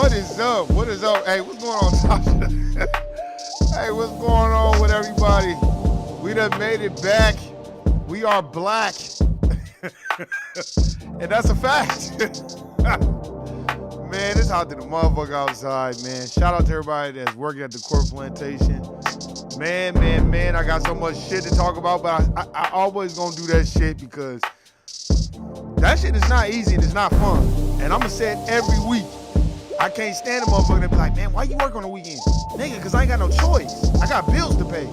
What is up? What is up? Hey, what's going on, Tasha? Hey, what's going on with everybody? We done made it back. We are black. And that's a fact. Man, it's hot to the motherfucker outside, man. Shout out to everybody that's working at the Court Plantation. Man, I got so much shit to talk about, but I always gonna do that shit because that shit is not easy and it's not fun. And I'm gonna say it every week. I can't stand a motherfucker that be like, man, why you work on the weekend? Nigga, because I ain't got no choice. I got bills to pay.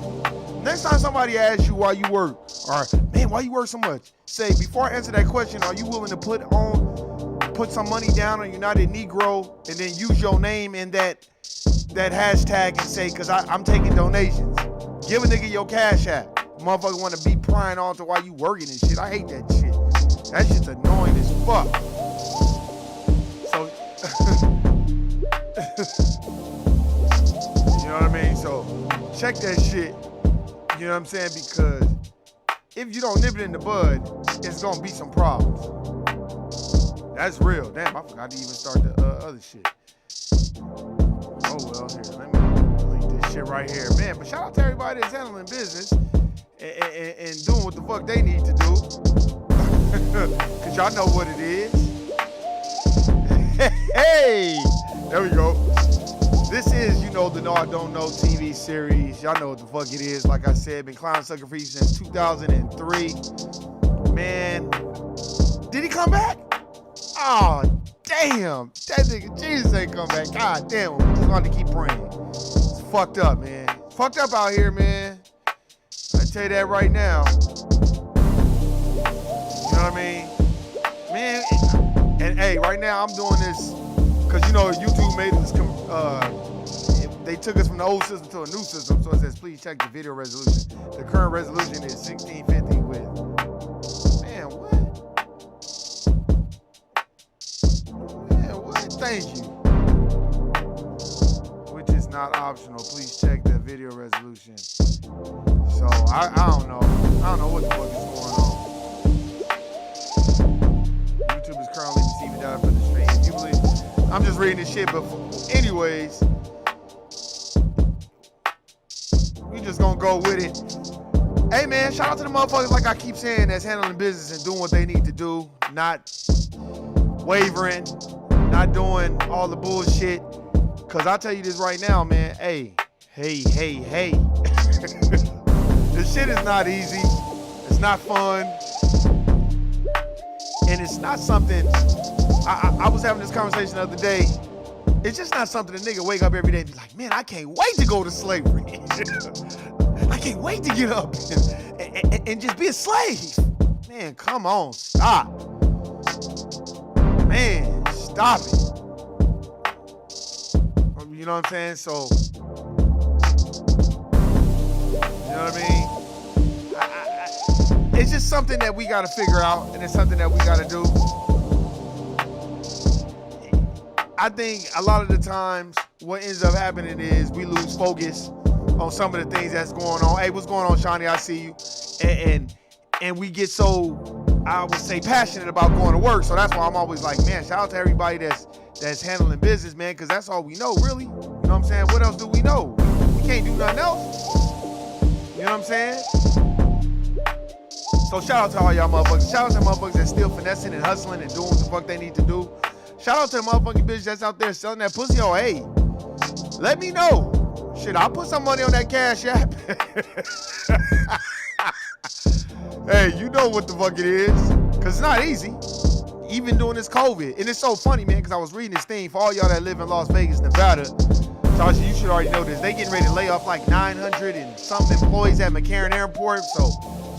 Next time somebody asks you why you work, or man, why you work so much? Say, before I answer that question, are you willing to put some money down on United Negro and then use your name in that hashtag and say, because I'm taking donations. Give a nigga your cash app. Motherfucker want to be prying on to why you working and shit. I hate that shit. That shit's annoying as fuck. So, you know what I mean? So, check that shit. You know what I'm saying? Because if you don't nip it in the bud, it's going to be some problems. That's real. Damn, I forgot to even start the other shit. Oh, well, here, let me delete this shit right here. Man, but shout out to everybody that's handling business and doing what the fuck they need to do. Because y'all know what it is. Hey, there we go. This is, the Know I Don't Know TV series. Y'all know what the fuck it is. Like I said, been clown sucker for you since 2003. Man, did he come back? Oh, damn. That nigga Jesus ain't come back. God damn, we just wanted to keep praying. It's fucked up, man. Fucked up out here, man. I tell you that right now. You know what I mean? Man, and hey, right now I'm doing this because, YouTube made this, they took us from the old system to a new system. So it says, please check the video resolution. The current resolution is 1650 with, man, what? Thank you. Which is not optional. Please check the video resolution. So I don't know. I don't know what the fuck is going on. YouTube is currently receiving data for the stream. If you believe, I'm just reading this shit, but anyways, we just gonna go with it. Hey man, shout out to the motherfuckers, like I keep saying, that's handling business and doing what they need to do, not wavering, not doing all the bullshit. Cause I tell you this right now, man. Hey. This shit is not easy. It's not fun. And it's not something, I was having this conversation the other day. It's just not something a nigga wake up every day and be like, man, I can't wait to go to slavery. I can't wait to get up and just be a slave. Man, come on, stop. Man, stop it. You know what I'm saying? So, you know what I mean? It's just something that we got to figure out, and it's something that we got to do. I think a lot of the times what ends up happening is we lose focus on some of the things that's going on. Hey, what's going on, Shawnee? I see you. And we get so, I would say, passionate about going to work. So that's why I'm always like, man, shout out to everybody that's handling business, man, because that's all we know, really. You know what I'm saying? What else do we know? We can't do nothing else. You know what I'm saying? So shout out to all y'all motherfuckers. Shout out to the motherfuckers that's still finessing and hustling and doing what the fuck they need to do. Shout out to the motherfucking bitch that's out there selling that pussy. Oh, hey, let me know. Shit, I'll put some money on that cash app. Hey, you know what the fuck it is. Because it's not easy. Even during this COVID. And it's so funny, man, because I was reading this thing for all y'all that live in Las Vegas, Nevada. Tasha, you should already know this. They getting ready to lay off like 900 and something employees at McCarran Airport. So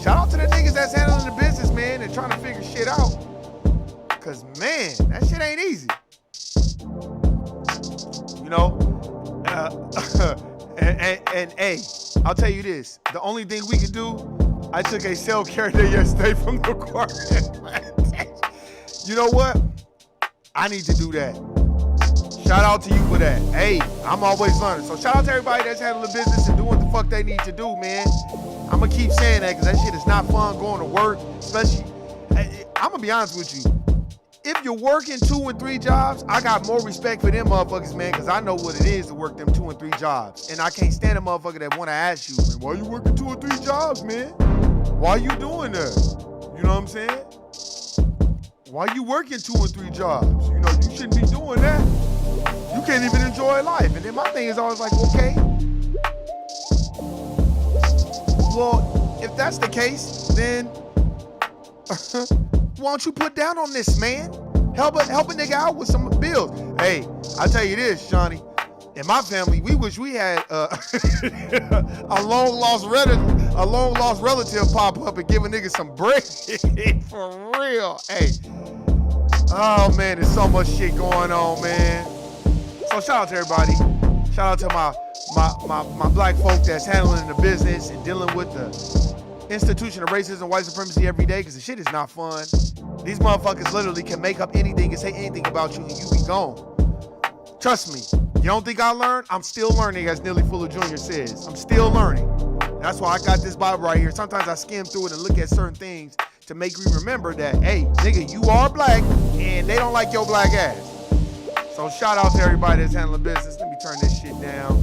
shout out to the niggas that's handling the business, man, and trying to figure shit out. Because, man, that shit ain't easy. You know? And hey, I'll tell you this. The only thing we can do, I took a self-care day yesterday from the Court. You know what? I need to do that. Shout out to you for that. Hey, I'm always learning. So shout out to everybody that's handling business and doing what the fuck they need to do, man. I'm going to keep saying that because that shit is not fun going to work. Especially, I'm going to be honest with you. if you're working 2 and 3 jobs, I got more respect for them motherfuckers, man, because I know what it is to work them 2 and 3 jobs. And I can't stand a motherfucker that want to ask you, man, why you working 2 or 3 jobs, man? Why you doing that? You know what I'm saying? Why you working 2 or 3 jobs? You know, you shouldn't be doing that. You can't even enjoy life. And then my thing is always like, okay, well, if that's the case, then why don't you put down on this, man? Help a nigga out with some bills. Hey, I tell you this, Shawnee. In my family, we wish we had a long lost relative pop up and give a nigga some bread. For real. Hey. Oh man, there's so much shit going on, man. So shout out to everybody. Shout out to my black folk that's handling the business and dealing with the institution of racism and white supremacy every day, because the shit is not fun. These motherfuckers literally can make up anything and say anything about you and you be gone. Trust me. You don't think I learned? I'm still learning, as Neely Fuller Jr. says. I'm still learning. That's why I got this Bible right here. Sometimes I skim through it and look at certain things to make me remember that, hey, nigga, you are black and they don't like your black ass. So shout out to everybody that's handling business. Let me turn this shit down.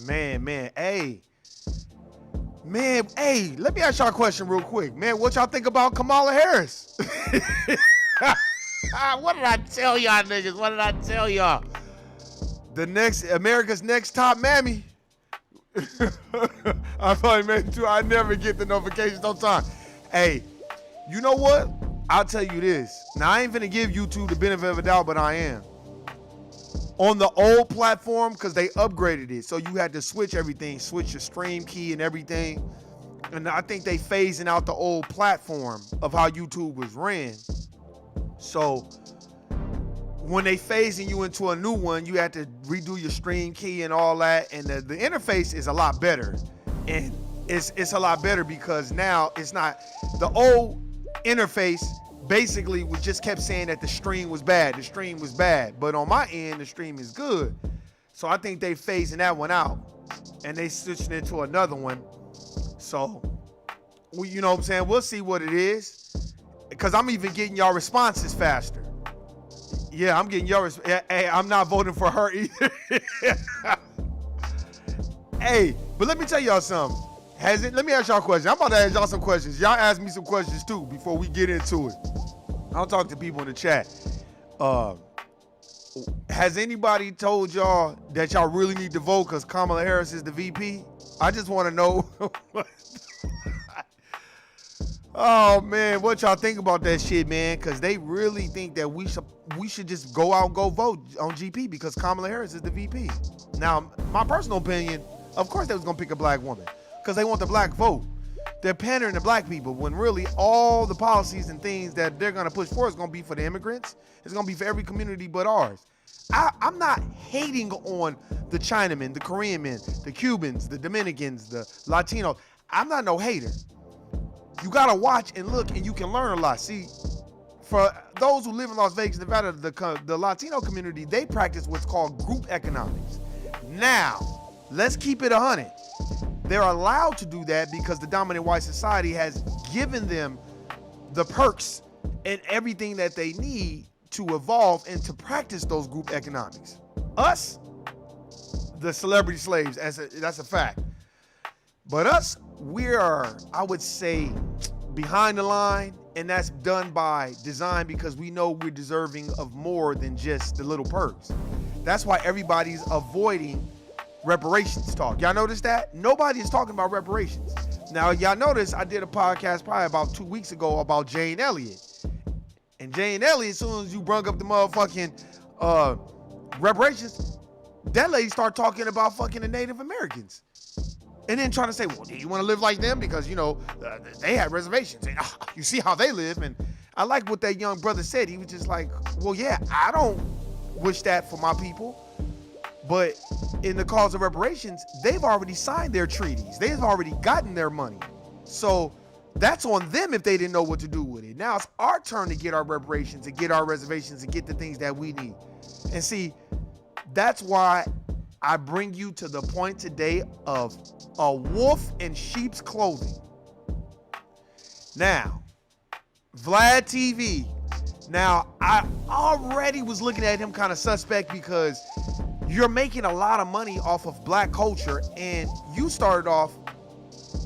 Man, hey. Man, hey, let me ask y'all a question real quick. Man, what y'all think about Kamala Harris? What did I tell y'all niggas? What did I tell y'all? America's Next Top Mammy. I probably made it too. I never get the notifications on time. Hey, you know what? I'll tell you this. Now, I ain't finna give YouTube the benefit of a doubt, but I am. On the old platform, because they upgraded it, so you had to switch everything, switch your stream key and everything. And I think they phasing out the old platform of how YouTube was ran. So when they phasing you into a new one, you had to redo your stream key and all that. And the interface is a lot better. And it's a lot better because now it's not the old interface. Basically, we just kept saying that the stream was bad. The stream was bad. But on my end, the stream is good. So I think they phasing that one out. And they switching it to another one. So, you know what I'm saying? We'll see what it is. Because I'm even getting y'all responses faster. Yeah, I'm getting y'all Hey, I'm not voting for her either. Hey, but let me tell y'all something. Let me ask y'all a question. I'm about to ask y'all some questions. Y'all ask me some questions too before we get into it. I'll talk to people in the chat. Has anybody told y'all that y'all really need to vote because Kamala Harris is the VP? I just want to know. Oh man, what y'all think about that shit, man? Because they really think that we should just go out and go vote on GP because Kamala Harris is the VP. Now, my personal opinion, of course they was gonna pick a black woman because they want the black vote. They're pandering to black people when really all the policies and things that they're gonna push for is gonna be for the immigrants. It's gonna be for every community but ours. I'm not hating on the Chinamen, the Korean men, the Cubans, the Dominicans, the Latinos. I'm not no hater. You gotta watch and look and you can learn a lot. See, for those who live in Las Vegas, Nevada, the Latino community, they practice what's called group economics. Now, let's keep it 100. They're allowed to do that because the dominant white society has given them the perks and everything that they need to evolve and to practice those group economics. Us, the celebrity slaves, that's a fact. But us, we are, I would say, behind the line, and that's done by design because we know we're deserving of more than just the little perks. That's why everybody's avoiding reparations talk. Y'all notice that? Nobody is talking about reparations. Now, y'all notice I did a podcast probably about 2 weeks ago about Jane Elliott. And Jane Elliott, as soon as you brung up the motherfucking reparations, that lady started talking about fucking the Native Americans. And then trying to say, well, do you want to live like them? Because, you know, they had reservations. And you see how they live. And I like what that young brother said. He was just like, well, yeah, I don't wish that for my people. But in the cause of reparations, they've already signed their treaties. They've already gotten their money. So that's on them if they didn't know what to do with it. Now it's our turn to get our reparations and get our reservations and get the things that we need. And see, that's why I bring you to the point today of a wolf in sheep's clothing. Now, Vlad TV. Now, I already was looking at him kind of suspect because you're making a lot of money off of black culture, and you started off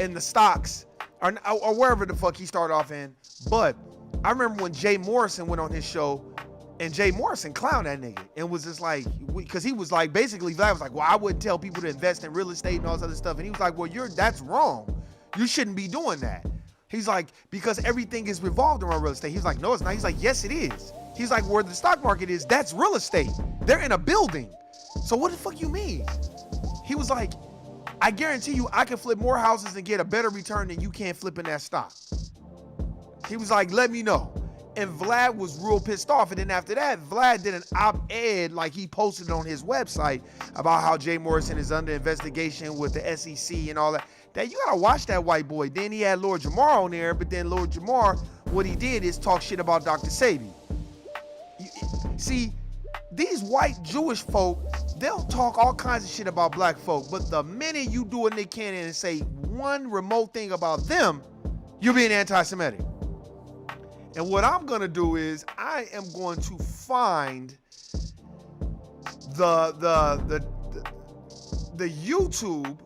in the stocks or wherever the fuck he started off in. But I remember when Jay Morrison went on his show, and Jay Morrison clowned that nigga and was just like, because he was like, basically Vlad was like, well, I wouldn't tell people to invest in real estate and all this other stuff. And he was like, well, that's wrong. You shouldn't be doing that. He's like, because everything is revolved around real estate. He's like, no, it's not. He's like, yes, it is. He's like, where the stock market is, that's real estate. They're in a building. So what the fuck you mean? He was like, I guarantee you I can flip more houses and get a better return than you can flipping that stock. He was like, let me know. And Vlad was real pissed off. And then after that, Vlad did an op-ed, like he posted on his website, about how Jay Morrison is under investigation with the SEC and all that. That you gotta watch that white boy. Then he had Lord Jamar on there, but then Lord Jamar, what he did is talk shit about Dr. Sebi. See, these white Jewish folk, they'll talk all kinds of shit about black folk, but the minute you do a Nick Cannon and say one remote thing about them, you're being anti-Semitic. And what I'm gonna do is I am going to find the YouTube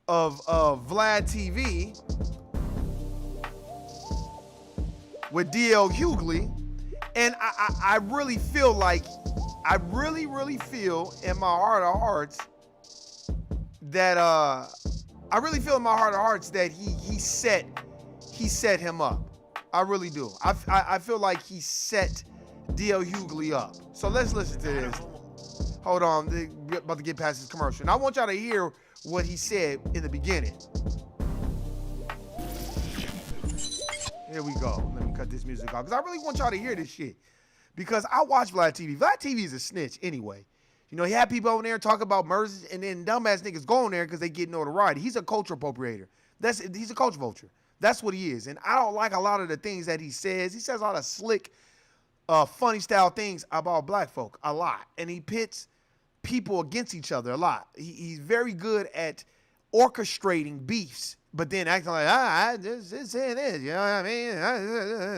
of Vlad TV with DL Hughley, and I really feel like, I really feel in my heart of hearts that he set him up. I really do. I feel like he set DL Hughley up. So let's listen to this. Hold on, they're about to get past this commercial. And I want y'all to hear what he said in the beginning. Here we go. Let me cut this music off, because I really want y'all to hear this shit. Because I watch Vlad TV. Vlad TV is a snitch anyway. You know, he had people over there talk about murders, and then dumbass niggas go on there because they get notoriety. He's a culture appropriator. He's a culture vulture. That's what he is. And I don't like a lot of the things that he says. He says a lot of slick, funny style things about black folk, a lot. And he pits people against each other a lot. He's very good at orchestrating beefs, but then acting like, this is it, you know what I mean?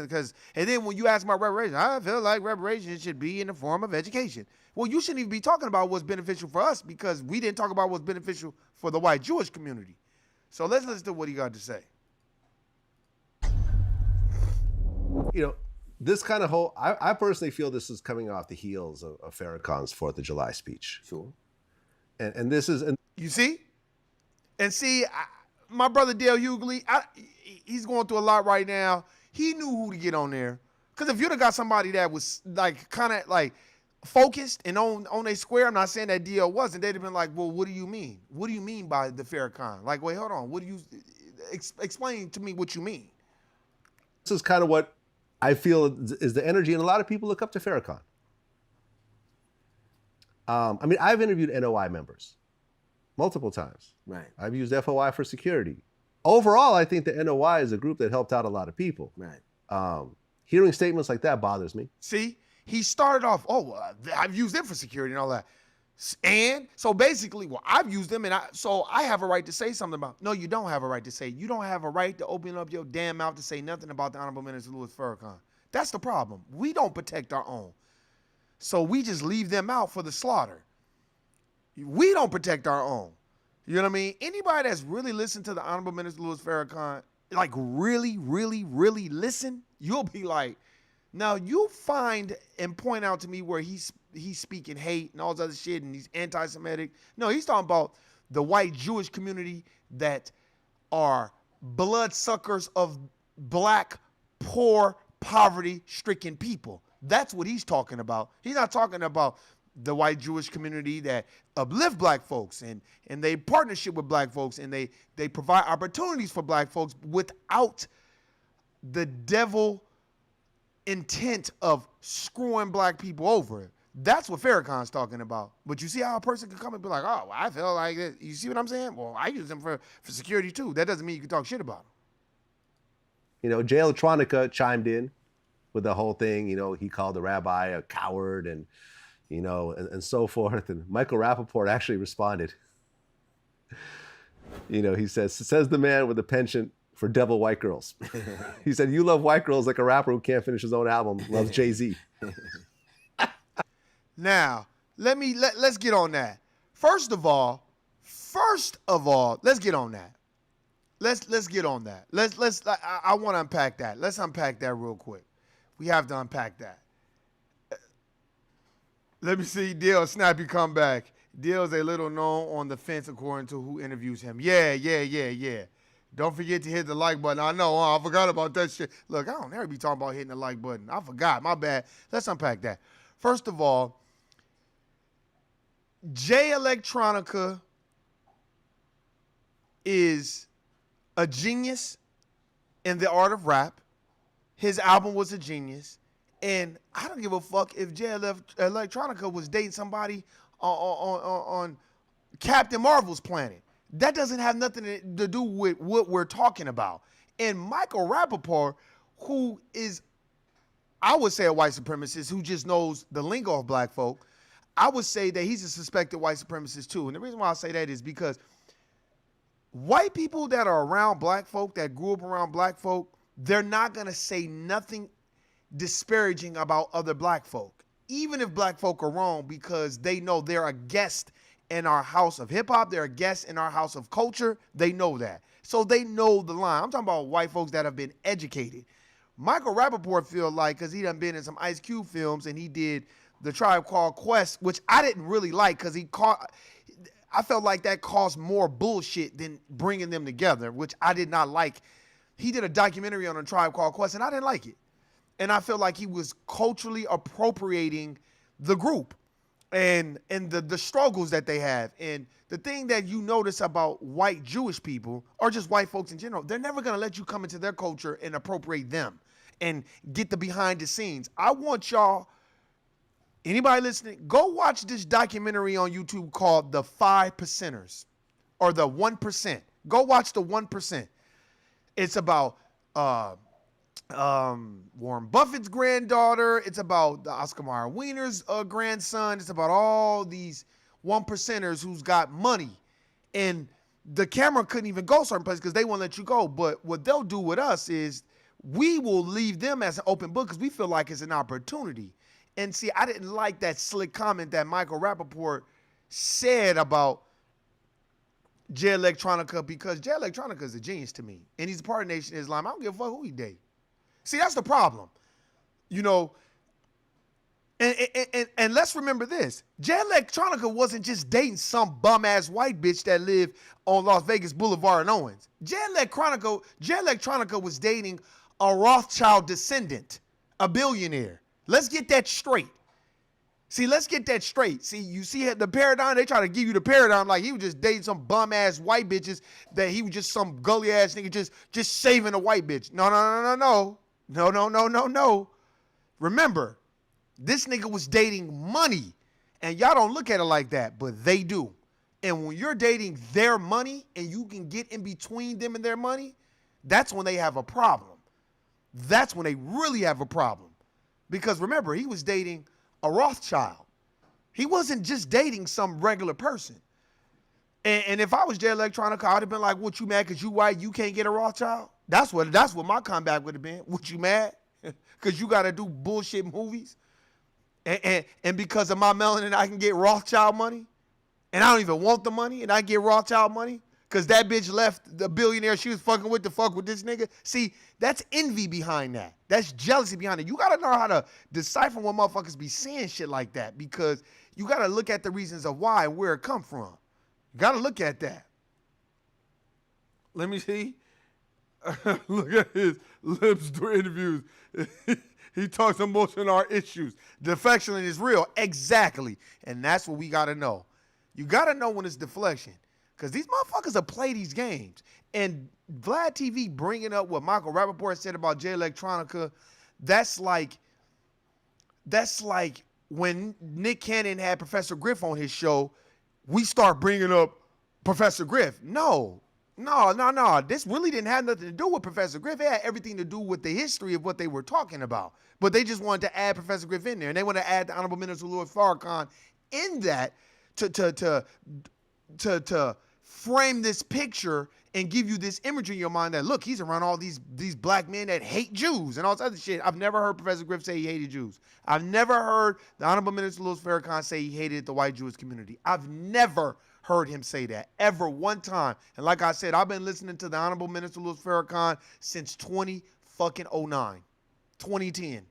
Because, and then when you ask about reparations, I feel like reparations should be in the form of education. Well, you shouldn't even be talking about what's beneficial for us, because we didn't talk about what's beneficial for the white Jewish community. So let's listen to what he got to say. You know, this kind of whole, I personally feel this is coming off the heels of Farrakhan's 4th of July speech. Sure. And this is... You see? And see, my brother Dale Hughley, he's going through a lot right now. He knew who to get on there. Because if you'd have got somebody that was like kind of like focused and on their square, I'm not saying that DL wasn't, they'd have been like, well, what do you mean? What do you mean by the Farrakhan? Like, wait, hold on. What do you... Explain to me what you mean. This is kind of what I feel is the energy, and a lot of people look up to Farrakhan. I mean, I've interviewed NOI members multiple times. Right. I've used FOI for security. Overall, I think the NOI is a group that helped out a lot of people. Right. Hearing statements like that bothers me. See, he started off, I've used them for security and all that. And so basically, well, I've used them, and so I have a right to say something about. No, you don't have a right to say. You don't have a right to open up your damn mouth to say nothing about the Honorable Minister Louis Farrakhan. That's the problem. We don't protect our own. So we just leave them out for the slaughter. We don't protect our own. You know what I mean? Anybody that's really listened to the Honorable Minister Louis Farrakhan, like really, really, really listen, you'll be like, now you find and point out to me where he's speaking hate and all this other shit and he's anti-Semitic. No, he's talking about the white Jewish community that are bloodsuckers of black, poor, poverty-stricken people. That's what he's talking about. He's not talking about the white Jewish community that uplift black folks and they partnership with black folks and they provide opportunities for black folks without the devil intent of screwing black people over. That's what Farrakhan's talking about. But you see how a person can come and be like, oh, well, I feel like this. You see what I'm saying? Well, I use them for security too. That doesn't mean you can talk shit about them. You know, Jay Electronica chimed in with the whole thing. You know, he called the rabbi a coward and, you know, and so forth. And Michael Rappaport actually responded. You know, he says the man with a penchant for Devil White Girls. He said, "You love white girls like a rapper who can't finish his own album loves Jay-Z." Now, let's get on that. First of all, let's get on that. Let's get on that. I want to unpack that. Let's unpack that real quick. We have to unpack that. Let me see Dill snappy comeback. Dill's a little known on the fence according to who interviews him. Yeah. Don't forget to hit the like button. I know, I forgot about that shit. Look, I don't ever be talking about hitting the like button. I forgot. My bad. Let's unpack that. First of all, Jay Electronica is a genius in the art of rap. His album was a genius. And I don't give a fuck if Jay Electronica was dating somebody on Captain Marvel's planet. That doesn't have nothing to do with what we're talking about. And Michael Rappaport, who is, I would say, a white supremacist who just knows the lingo of black folk, I would say that he's a suspected white supremacist too. And the reason why I say that is because white people that are around black folk, that grew up around black folk, they're not going to say nothing disparaging about other black folk, even if black folk are wrong, because they know they're a guest in our house of hip hop. They're a guest in our house of culture. They know that. So they know the line. I'm talking about white folks that have been educated. Michael Rappaport feel like, because he done been in some Ice Cube films and he did The Tribe Called Quest, which I didn't really like because I felt like that caused more bullshit than bringing them together, which I did not like. He did a documentary on A Tribe Called Quest and I didn't like it. And I feel like he was culturally appropriating the group and the struggles that they have. And the thing that you notice about white Jewish people, or just white folks in general, they're never going to let you come into their culture and appropriate them and get the behind the scenes. I want y'all, anybody listening, go watch this documentary on YouTube called The 5 Percenters or The 1%. Go watch The 1%. It's about Warren Buffett's granddaughter. It's about the Oscar Mayer Wiener's grandson. It's about all these 1%ers who's got money. And the camera couldn't even go certain places because they won't let you go. But what they'll do with us is we will leave them as an open book because we feel like it's an opportunity. And see, I didn't like that slick comment that Michael Rappaport said about Jay Electronica, because Jay Electronica is a genius to me. And he's a part of Nation of Islam. I don't give a fuck who he date. See, that's the problem. You know, and let's remember this. Jay Electronica wasn't just dating some bum-ass white bitch that lived on Las Vegas Boulevard and Owens. Jay Electronica was dating a Rothschild descendant, a billionaire. Let's get that straight. See, let's get that straight. See, you see the paradigm, they try to give you the paradigm like he was just dating some bum-ass white bitches, that he was just some gully-ass nigga just saving a white bitch. No. No. Remember, this nigga was dating money, and y'all don't look at it like that, but they do. And when you're dating their money and you can get in between them and their money, that's when they have a problem. That's when they really have a problem. Because remember, he was dating a Rothschild. He wasn't just dating some regular person. And if I was Jay Electronica, I'd have been like, what, you mad because you white, you can't get a Rothschild? That's what my comeback would have been. What, you mad? Because you got to do bullshit movies? And because of my melanin, I can get Rothschild money? And I don't even want the money, and I get Rothschild money? Because that bitch left the billionaire she was fucking with to fuck with this nigga? See, that's envy behind that. That's jealousy behind it. You got to know how to decipher when motherfuckers be saying shit like that, because you got to look at the reasons of why and where it come from. You got to look at that. Let me see. Look at his lips during interviews. He talks emotion our issues. Deflection is real. Exactly. And that's what we got to know. You got to know when it's deflection. Because these motherfuckers will play these games. And Vlad TV bringing up what Michael Rappaport said about Jay Electronica, that's like when Nick Cannon had Professor Griff on his show, we start bringing up Professor Griff. No. This really didn't have nothing to do with Professor Griff. It had everything to do with the history of what they were talking about. But they just wanted to add Professor Griff in there. And they want to add the Honorable Minister Louis Farrakhan in that to frame this picture and give you this imagery in your mind that, look, he's around all these black men that hate Jews and all this other shit. I've never heard Professor Griff say he hated Jews. I've never heard the Honorable Minister Louis Farrakhan say he hated the white Jewish community. I've never heard him say that ever one time. And like I said, I've been listening to the Honorable Minister Louis Farrakhan since 2010.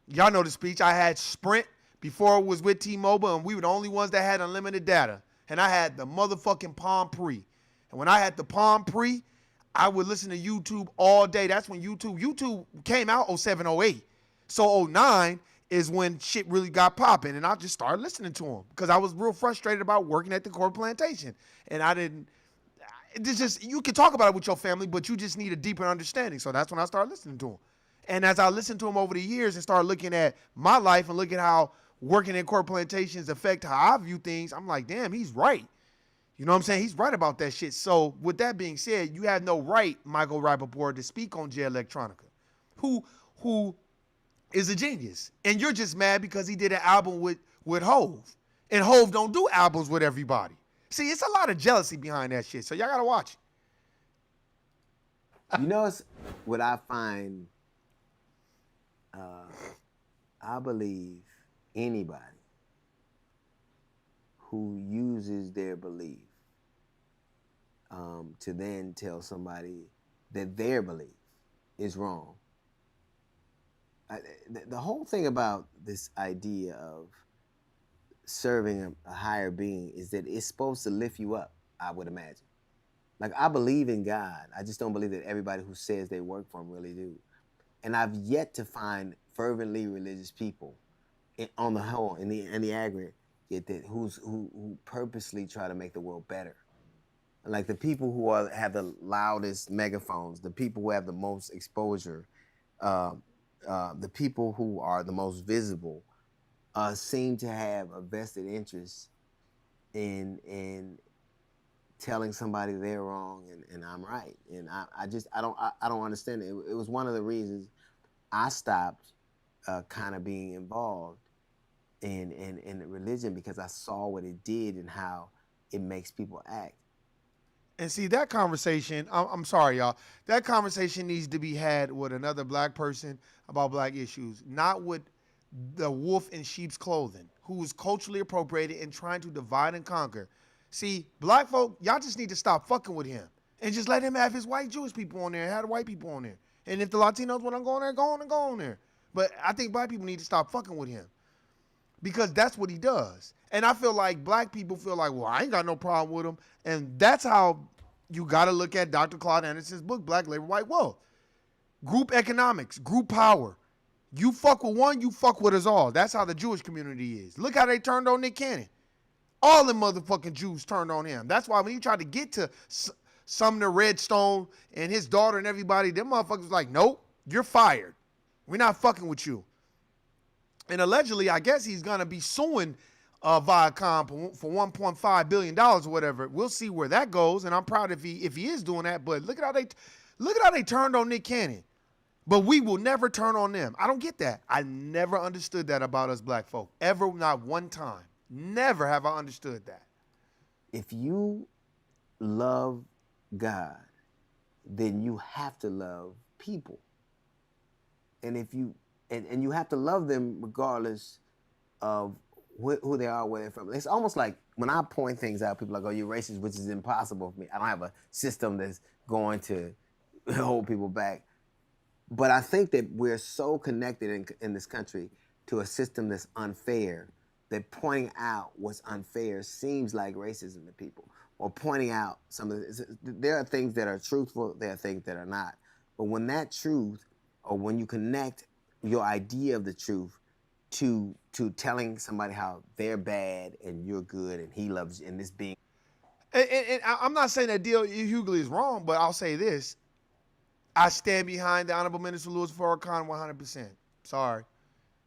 Y'all know the speech. I had Sprint before it was with T-Mobile, and we were the only ones that had unlimited data. And I had the motherfucking Palm Pre. And when I had the Palm Pre, I would listen to YouTube all day. That's when YouTube came out 07, 08. So 09 is when shit really got popping. And I just started listening to him because I was real frustrated about working at the corporate plantation. And it's just, you can talk about it with your family, but you just need a deeper understanding. So that's when I started listening to him. And as I listened to him over the years and started looking at my life and looking at how working in corporate plantations affect how I view things, I'm like, damn, he's right. You know what I'm saying? He's right about that shit. So with that being said, you have no right, Michael Rapaport, to speak on Jay Electronica, who is a genius. And you're just mad because he did an album with Hove. And Hove don't do albums with everybody. See, it's a lot of jealousy behind that shit. So y'all got to watch it. You know, it's what I find, I believe anybody who uses their belief to then tell somebody that their belief is wrong. The whole thing about this idea of serving a higher being is that it's supposed to lift you up, I would imagine. Like, I believe in God. I just don't believe that everybody who says they work for him really do. And I've yet to find fervently religious people on the whole, in the aggregate, who purposely try to make the world better. Like the people who have the loudest megaphones, the people who have the most exposure, the people who are the most visible, seem to have a vested interest in telling somebody they're wrong and I'm right. And I don't understand it. It was one of the reasons I stopped kind of being involved in religion, because I saw what it did and how it makes people act. And see, that conversation, I'm sorry, y'all, that conversation needs to be had with another black person about black issues, not with the wolf in sheep's clothing, who is culturally appropriated and trying to divide and conquer. See, black folk, y'all just need to stop fucking with him and just let him have his white Jewish people on there and have the white people on there. And if the Latinos want to go on there, go on there. But I think black people need to stop fucking with him because that's what he does. And I feel like black people feel like, well, I ain't got no problem with him. And that's how you got to look at Dr. Claude Anderson's book, Black Labor, White Wealth. Group economics, group power. You fuck with one, you fuck with us all. That's how the Jewish community is. Look how they turned on Nick Cannon. All the motherfucking Jews turned on him. That's why when he tried to get to Sumner Redstone and his daughter and everybody, them motherfuckers was like, nope, you're fired. We're not fucking with you. And allegedly, I guess he's going to be suing Viacom for $1.5 billion or whatever. We'll see where that goes, and I'm proud if he is doing that. But look at how they turned on Nick Cannon. But we will never turn on them. I don't get that. I never understood that about us black folk. Ever, not one time. Never have I understood that. If you love God, then you have to love people. And if you and you have to love them regardless of who they are, where they're from. It's almost like when I point things out, people are like, oh, you're racist, which is impossible for me. I don't have a system that's going to hold people back. But I think that we're so connected in this country to a system that's unfair that pointing out what's unfair seems like racism to people, or pointing out there are things that are truthful, there are things that are not. But when that truth, or when you connect your idea of the truth to telling somebody how they're bad and you're good and he loves you and this being. And I'm not saying that D.L. Hughley is wrong, but I'll say this. I stand behind the Honorable Minister Louis Farrakhan 100%. Sorry.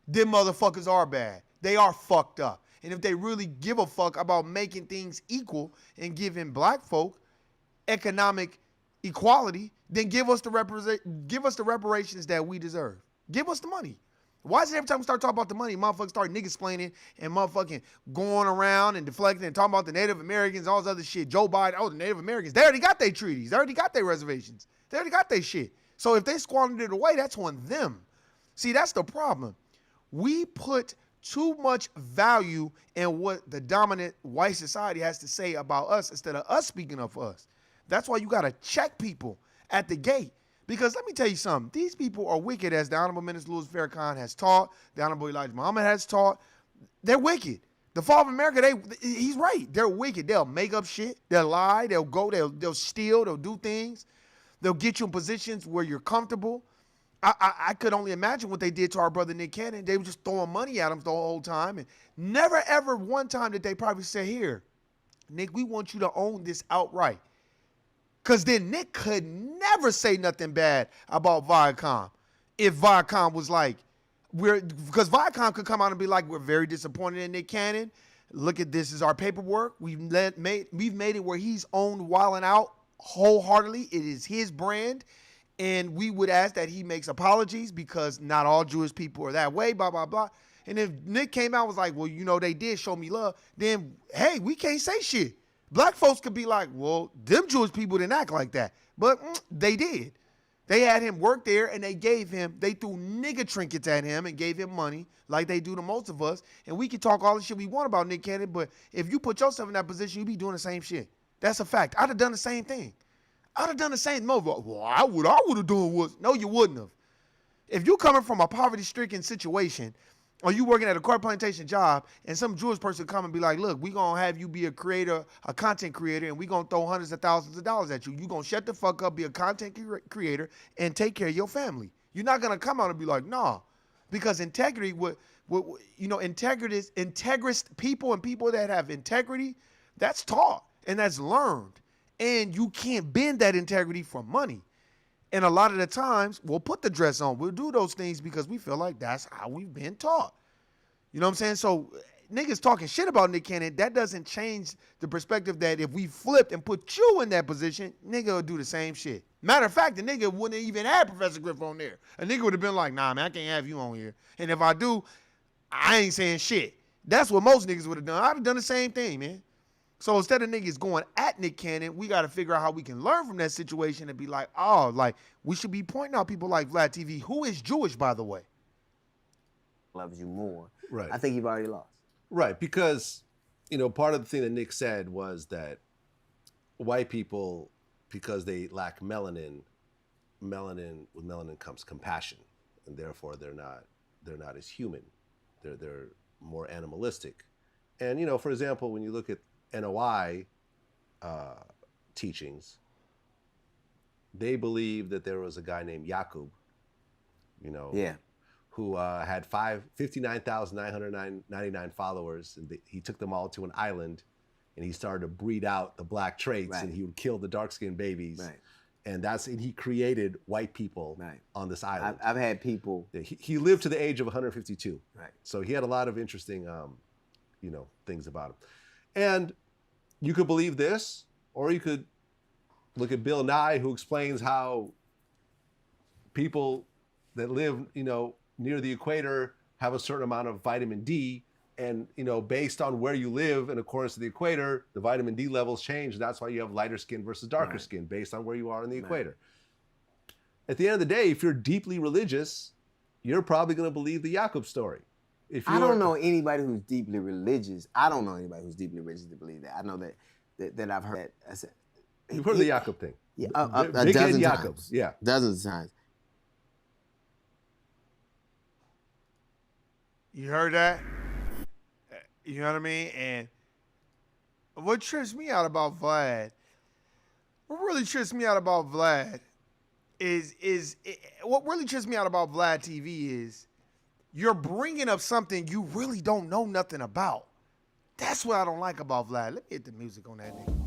Them motherfuckers are bad. They are fucked up. And if they really give a fuck about making things equal and giving black folk economic equality, then give us the reparations that we deserve. Give us the money. Why is it every time we start talking about the money, motherfuckers start niggas explaining and motherfucking going around and deflecting and talking about the Native Americans, all this other shit. Joe Biden, the Native Americans, they already got their treaties. They already got their reservations. They already got their shit. So if they squandered it away, that's on them. See, that's the problem. We put too much value in what the dominant white society has to say about us instead of us speaking up for us. That's why you got to check people at the gate. Because let me tell you something. These people are wicked, as the Honorable Minister Louis Farrakhan has taught, the Honorable Elijah Muhammad has taught. They're wicked. The fall of America, he's right. They're wicked. They'll make up shit. They'll lie. They'll go. They'll steal. They'll do things. They'll get you in positions where you're comfortable. I could only imagine what they did to our brother Nick Cannon. They were just throwing money at him the whole time. And never, ever one time did they probably say, here, Nick, we want you to own this outright. Because then Nick could never say nothing bad about Viacom if Viacom was like, because Viacom could come out and be like, we're very disappointed in Nick Cannon. Look at this is our paperwork. We've made it where he's owned Wild 'N Out wholeheartedly. It is his brand. And we would ask that he makes apologies because not all Jewish people are that way, blah, blah, blah. And if Nick came out and was like, well, they did show me love, then, hey, we can't say shit. Black folks could be like, well, them Jewish people didn't act like that. But they did. They had him work there and they threw nigga trinkets at him and gave him money like they do to most of us. And we can talk all the shit we want about Nick Cannon, but if you put yourself in that position, you be doing the same shit. That's a fact. I'd have done the same thing. I'd have done the same. Well, I would have done was. No, you wouldn't have. If you coming from a poverty-stricken situation, or you working at a corporate plantation job, and some Jewish person come and be like, look, we going to have you be a creator, a content creator, and we going to throw hundreds of thousands of dollars at you. You going to shut the fuck up, be a content creator, and take care of your family. You're not going to come out and be like, nah. Because integrity, integrist people and people that have integrity, that's taught and that's learned. And you can't bend that integrity for money. And a lot of the times, we'll put the dress on. We'll do those things because we feel like that's how we've been taught. You know what I'm saying? So niggas talking shit about Nick Cannon, that doesn't change the perspective that if we flipped and put you in that position, nigga would do the same shit. Matter of fact, the nigga wouldn't even have Professor Griff on there. A nigga would have been like, nah, man, I can't have you on here. And if I do, I ain't saying shit. That's what most niggas would have done. I'd have done the same thing, man. So instead of niggas going at Nick Cannon, we got to figure out how we can learn from that situation and be like, we should be pointing out people like Vlad TV, who is Jewish, by the way. Loves you more. Right. I think you've already lost. Right, because, part of the thing that Nick said was that white people, because they lack melanin, with melanin comes compassion, and therefore they're not as human. They're more animalistic. And, for example, when you look at NOI teachings, they believe that there was a guy named Yaqub, who had 59,999 followers, and he took them all to an island, and he started to breed out the black traits, right. And he would kill the dark-skinned babies, right. And he created white people right. on this island. I've had people. He lived to the age of 152, right? So he had a lot of interesting, things about him. And you could believe this, or you could look at Bill Nye, who explains how people that live, near the equator have a certain amount of vitamin D, and, based on where you live in accordance to the equator, the vitamin D levels change. That's why you have lighter skin versus darker right. skin based on where you are in the equator. Right. At the end of the day, if you're deeply religious, you're probably going to believe the Yaqub story. I don't know anybody who's deeply religious. I don't know anybody who's deeply religious to believe that. I know that I've heard that. You've heard of the Yaqub thing. Yeah, Big dozen Ed times. Yaqub. Yeah. Dozens of times. You heard that? You know what I mean? And what trips me out about Vlad, what really trips me out about Vlad what really trips me out about Vlad TV is you're bringing up something you really don't know nothing about. That's what I don't like about Vlad. Let me hit the music on that nigga.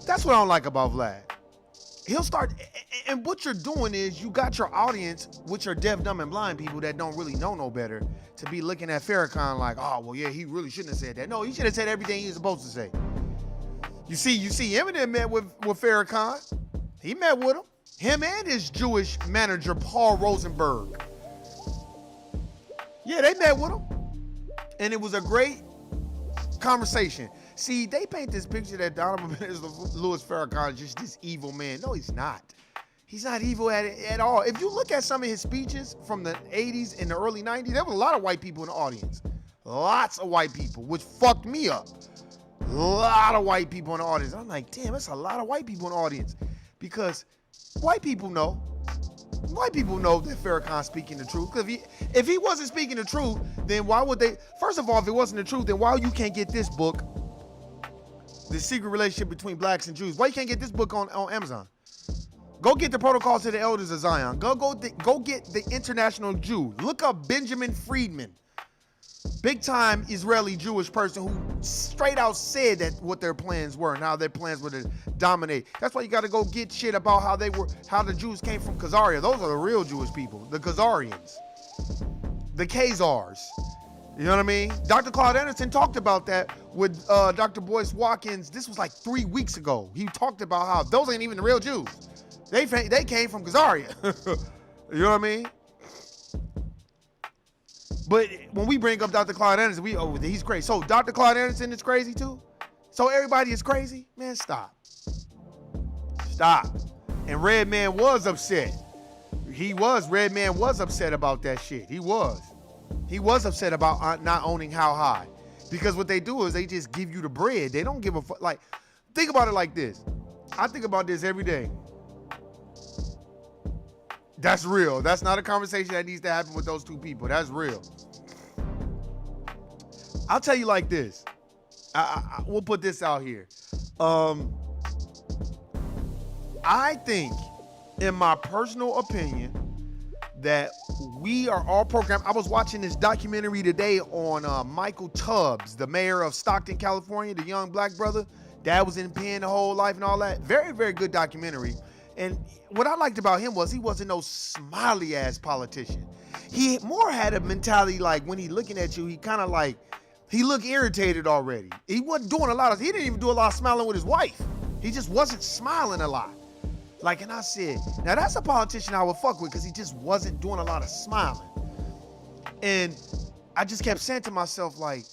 That's what I don't like about Vlad. He'll start, and what you're doing is you got your audience, which are deaf, dumb, and blind people that don't really know no better, to be looking at Farrakhan like, oh, well, yeah, he really shouldn't have said that. No, he should have said everything he was supposed to say. You see Eminem met with Farrakhan. He met with him. Him and his Jewish manager, Paul Rosenberg. Yeah, they met with him. And it was a great conversation. See, they paint this picture that Donovan Louis Farrakhan is just this evil man. No, he's not. He's not evil at all. If you look at some of his speeches from the 80s and the early 90s, there were a lot of white people in the audience. Lots of white people, which fucked me up. A lot of white people in the audience. I'm like, damn, that's a lot of white people in the audience. Because white people know. White people know that Farrakhan's speaking the truth. Because if he wasn't speaking the truth, then why would they? First of all, if it wasn't the truth, then why you can't get this book, The Secret Relationship Between Blacks and Jews? Why you can't get this book on Amazon? Go get the Protocols to the Elders of Zion. Go get the International Jew. Look up Benjamin Friedman. Big time Israeli Jewish person who straight out said that what their plans were and how their plans were to dominate. That's why you got to go get shit about how the Jews came from Khazaria. Those are the real Jewish people, the Khazarians, the Khazars. You know what I mean? Dr. Claude Anderson talked about that with Dr. Boyce Watkins. This was like 3 weeks ago. He talked about how those ain't even the real Jews. They came from Khazaria. You know what I mean? But when we bring up Dr. Claude Anderson, he's crazy. So Dr. Claude Anderson is crazy too? So everybody is crazy? Man, stop. Stop. And Redman was upset. Redman was upset about that shit. He was upset about not owning How High. Because what they do is they just give you the bread. They don't give a fuck. Like, think about it like this. I think about this every day. That's real. That's not a conversation that needs to happen with those two people. That's real. I'll tell you like this. We'll put this out here. I think, in my personal opinion, that we are all programmed. I was watching this documentary today on Michael Tubbs, the mayor of Stockton, California, the young black brother. Dad was in pen the whole life and all that. Very, very good documentary. And what I liked about him was he wasn't no smiley ass politician. He more had a mentality like when he looking at you, he kind of like, he looked irritated already. He wasn't doing he didn't even do a lot of smiling with his wife. He just wasn't smiling a lot. Like, and I said, now that's a politician I would fuck with because he just wasn't doing a lot of smiling. And I just kept saying to myself, like,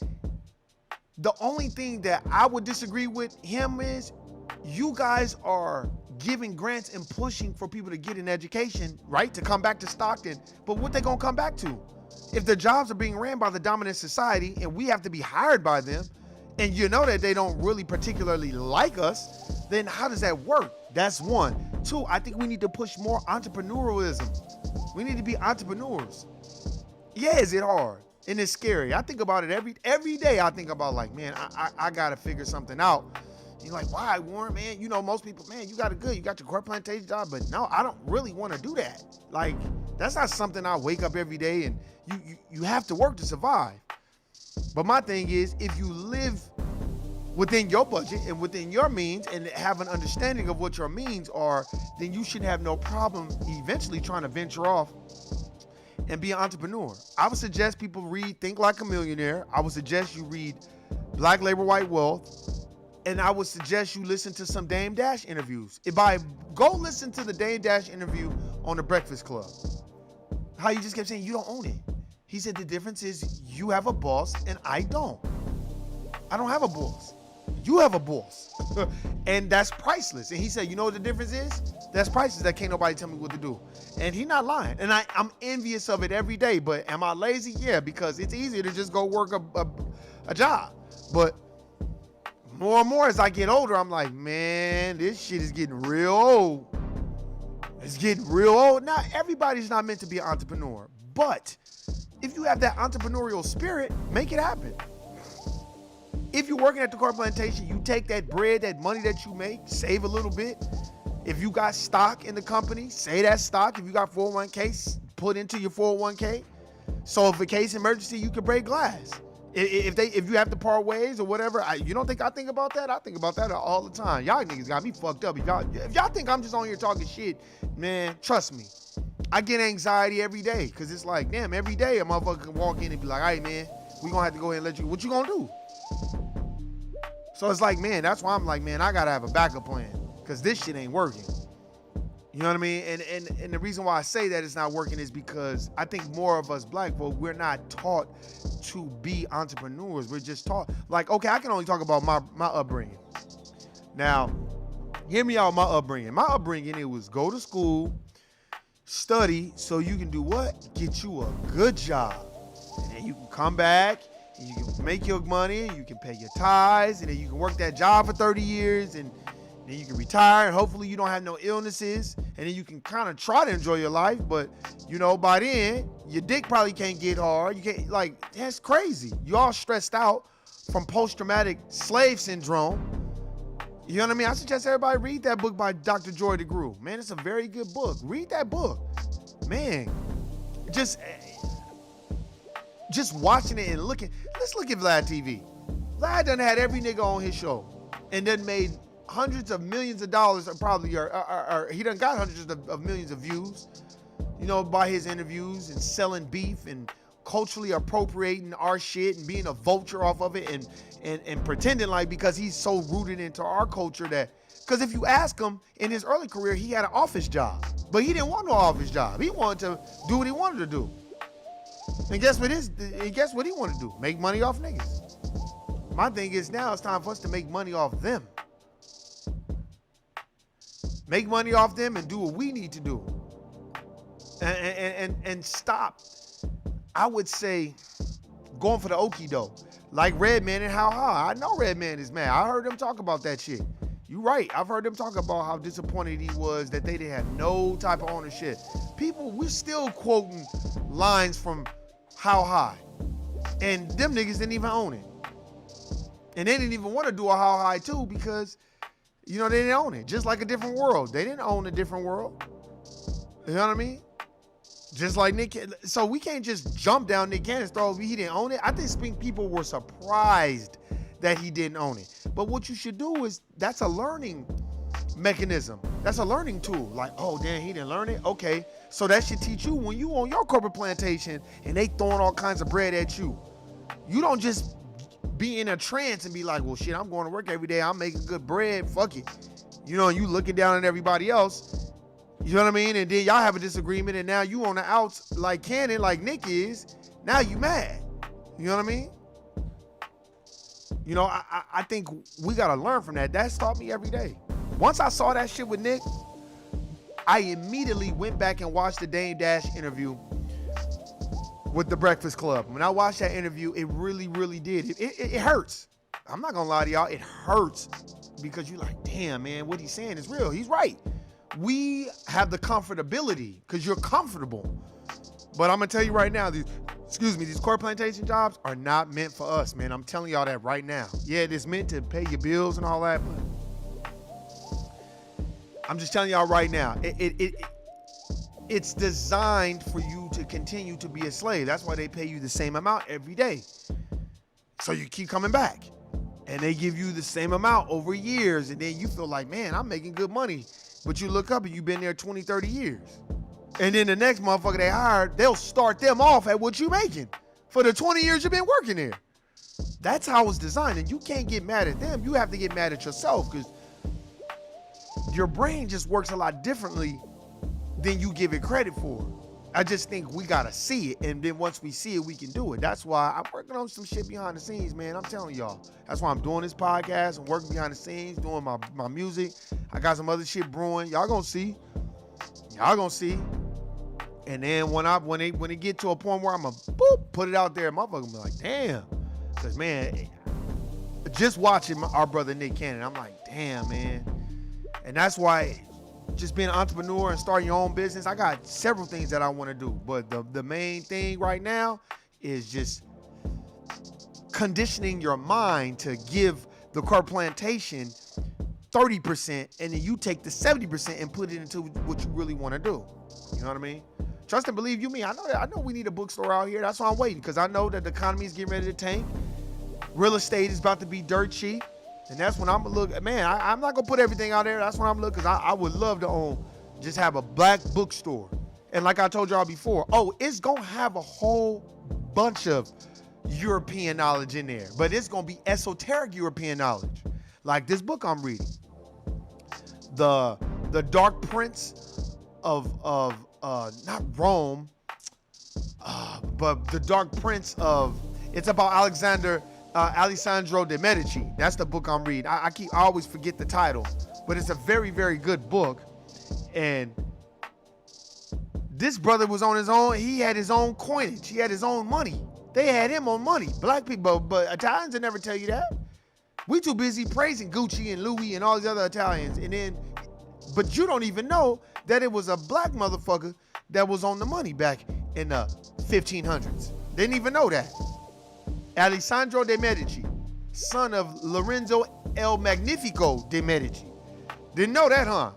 the only thing that I would disagree with him is you guys are giving grants and pushing for people to get an education, right? To come back to Stockton. But what they gonna come back to? If the jobs are being ran by the dominant society and we have to be hired by them, and you know that they don't really particularly like us, then how does that work? That's one. Two, I think we need to push more entrepreneurialism. We need to be entrepreneurs. Yeah, is it hard? And it's scary. I think about it every day. I think about like, man, I gotta figure something out. You're like, why, Warren, man? You know, most people, man, you got your corporate plantation job, but no, I don't really want to do that. Like, that's not something I wake up every day and you have to work to survive. But my thing is, if you live within your budget and within your means and have an understanding of what your means are, then you should have no problem eventually trying to venture off and be an entrepreneur. I would suggest people read Think Like a Millionaire. I would suggest you read Black Labor, White Wealth. And I would suggest you listen to some Dame Dash interviews. Go listen to the Dame Dash interview on The Breakfast Club. How you just kept saying you don't own it. He said the difference is you have a boss and I don't. I don't have a boss. You have a boss. And that's priceless. And he said, you know what the difference is? That's priceless. That can't nobody tell me what to do. And he's not lying. And I'm envious of it every day. But am I lazy? Yeah, because it's easier to just go work a job. But more and more as I get older, I'm like, man, this shit is getting real old. It's getting real old. Now, everybody's not meant to be an entrepreneur. But if you have that entrepreneurial spirit, make it happen. If you're working at the corporate plantation, you take that bread, that money that you make, save a little bit. If you got stock in the company, say that stock. If you got 401k, put into your 401k. So if a case emergency, you can break glass. If you have to part ways or whatever, you don't think I think about that? I think about that all the time. Y'all niggas got me fucked up. If y'all think I'm just on here talking shit, man, trust me. I get anxiety every day because it's like, damn, every day a motherfucker can walk in and be like, hey, man, we gonna have to go ahead and let you, what you gonna do? So it's like, man, that's why I'm like, man, I gotta have a backup plan because this shit ain't working. You know what I mean? And the reason why I say that it's not working is because I think more of us black folk, we're not taught to be entrepreneurs. We're just taught, like, okay, I can only talk about my upbringing. Now, hear me out, my upbringing. My upbringing, it was go to school, study, so you can do what? Get you a good job. And then you can come back, and you can make your money, you can pay your tithes, and then you can work that job for 30 years, and then you can retire, and hopefully you don't have no illnesses, and then you can kind of try to enjoy your life, but, you know, by then, your dick probably can't get hard. You can't, like, that's crazy. You all stressed out from post-traumatic slave syndrome. You know what I mean? I suggest everybody read that book by Dr. Joy DeGruy. Man, it's a very good book. Read that book. Man, just watching it and looking. Let's look at Vlad TV. Vlad done had every nigga on his show and done made hundreds of millions of dollars, or he done got hundreds of millions of views, you know, by his interviews and selling beef and culturally appropriating our shit and being a vulture off of it and pretending like because he's so rooted into our culture that, because if you ask him, in his early career, he had an office job, but he didn't want no office job. He wanted to do what he wanted to do. And guess what he wanted to do? Make money off niggas. My thing is now it's time for us to make money off them. Make money off them and do what we need to do. And stop, I would say, going for the okie doke. Like Redman and How High. I know Redman is mad. I heard him talk about that shit. You right. I've heard him talk about how disappointed he was that they didn't have no type of ownership. People, we're still quoting lines from How High. And them niggas didn't even own it. And they didn't even want to do a How High too because, you know, they didn't own it. Just like A Different World. They didn't own A Different World. You know what I mean? Just like Nick. So we can't just jump down Nick Cannon's throat. He didn't own it. I think people were surprised that he didn't own it. But what you should do is, that's a learning mechanism. That's a learning tool. Like, oh, damn, he didn't learn it? Okay. So that should teach you when you on your corporate plantation and they throwing all kinds of bread at you. You don't just be in a trance and be like, well, shit, I'm going to work every day. I'm making good bread. Fuck it. You know, and you looking down at everybody else. You know what I mean? And then y'all have a disagreement and now you on the outs like Cannon, like Nick is. Now you mad. You know what I mean? You know, I think we got to learn from that. That's taught me every day. Once I saw that shit with Nick, I immediately went back and watched the Dame Dash interview with The Breakfast Club. When I watched that interview, it really, really did. It hurts. I'm not going to lie to y'all. It hurts because you're like, damn, man, what he's saying is real. He's right. We have the comfortability because you're comfortable. But I'm going to tell you right now, these corporate plantation jobs are not meant for us, man. I'm telling y'all that right now. Yeah, it is meant to pay your bills and all that, but I'm just telling y'all right now, it's designed for you to continue to be a slave. That's why they pay you the same amount every day. So you keep coming back. And they give you the same amount over years, and then you feel like, man, I'm making good money. But you look up and you've been there 20, 30 years. And then the next motherfucker they hired, they'll start them off at what you making for the 20 years you've been working there. That's how it's designed. And you can't get mad at them. You have to get mad at yourself because your brain just works a lot differently than you give it credit for. I just think we got to see it. And then once we see it, we can do it. That's why I'm working on some shit behind the scenes, man. I'm telling y'all. That's why I'm doing this podcast. I'm working behind the scenes, doing my music. I got some other shit brewing. Y'all gonna see. Y'all gonna see. And then when it get to a point where I'm gonna put it out there, motherfucker be like, damn. Cause man, just watching our brother Nick Cannon, I'm like, damn, man. And that's why just being an entrepreneur and starting your own business, I got several things that I want to do. But the main thing right now is just conditioning your mind to give the corporate plantation 30%, and then you take the 70% and put it into what you really want to do. You know what I mean? Trust and believe you me. I know we need a bookstore out here. That's why I'm waiting, because I know that the economy is getting ready to tank. Real estate is about to be dirt cheap. And that's when I'm gonna look, man, I'm not gonna put everything out there. That's when I'm looking, because I would love to just have a black bookstore. And like I told y'all before, it's gonna have a whole bunch of European knowledge in there, but it's gonna be esoteric European knowledge. Like this book I'm reading, The Dark Prince not Rome, but the Dark Prince of. It's about Alessandro de Medici. That's the book I'm reading. I always forget the title, but it's a very, very good book. And this brother was on his own. He had his own coinage. He had his own money. They had him on money. Black people, but Italians will never tell you that. We too busy praising Gucci and Louis and all these other Italians. But you don't even know that it was a black motherfucker that was on the money back in the 1500s. Didn't even know that. Alessandro de Medici, son of Lorenzo El Magnifico de Medici. Didn't know that, huh?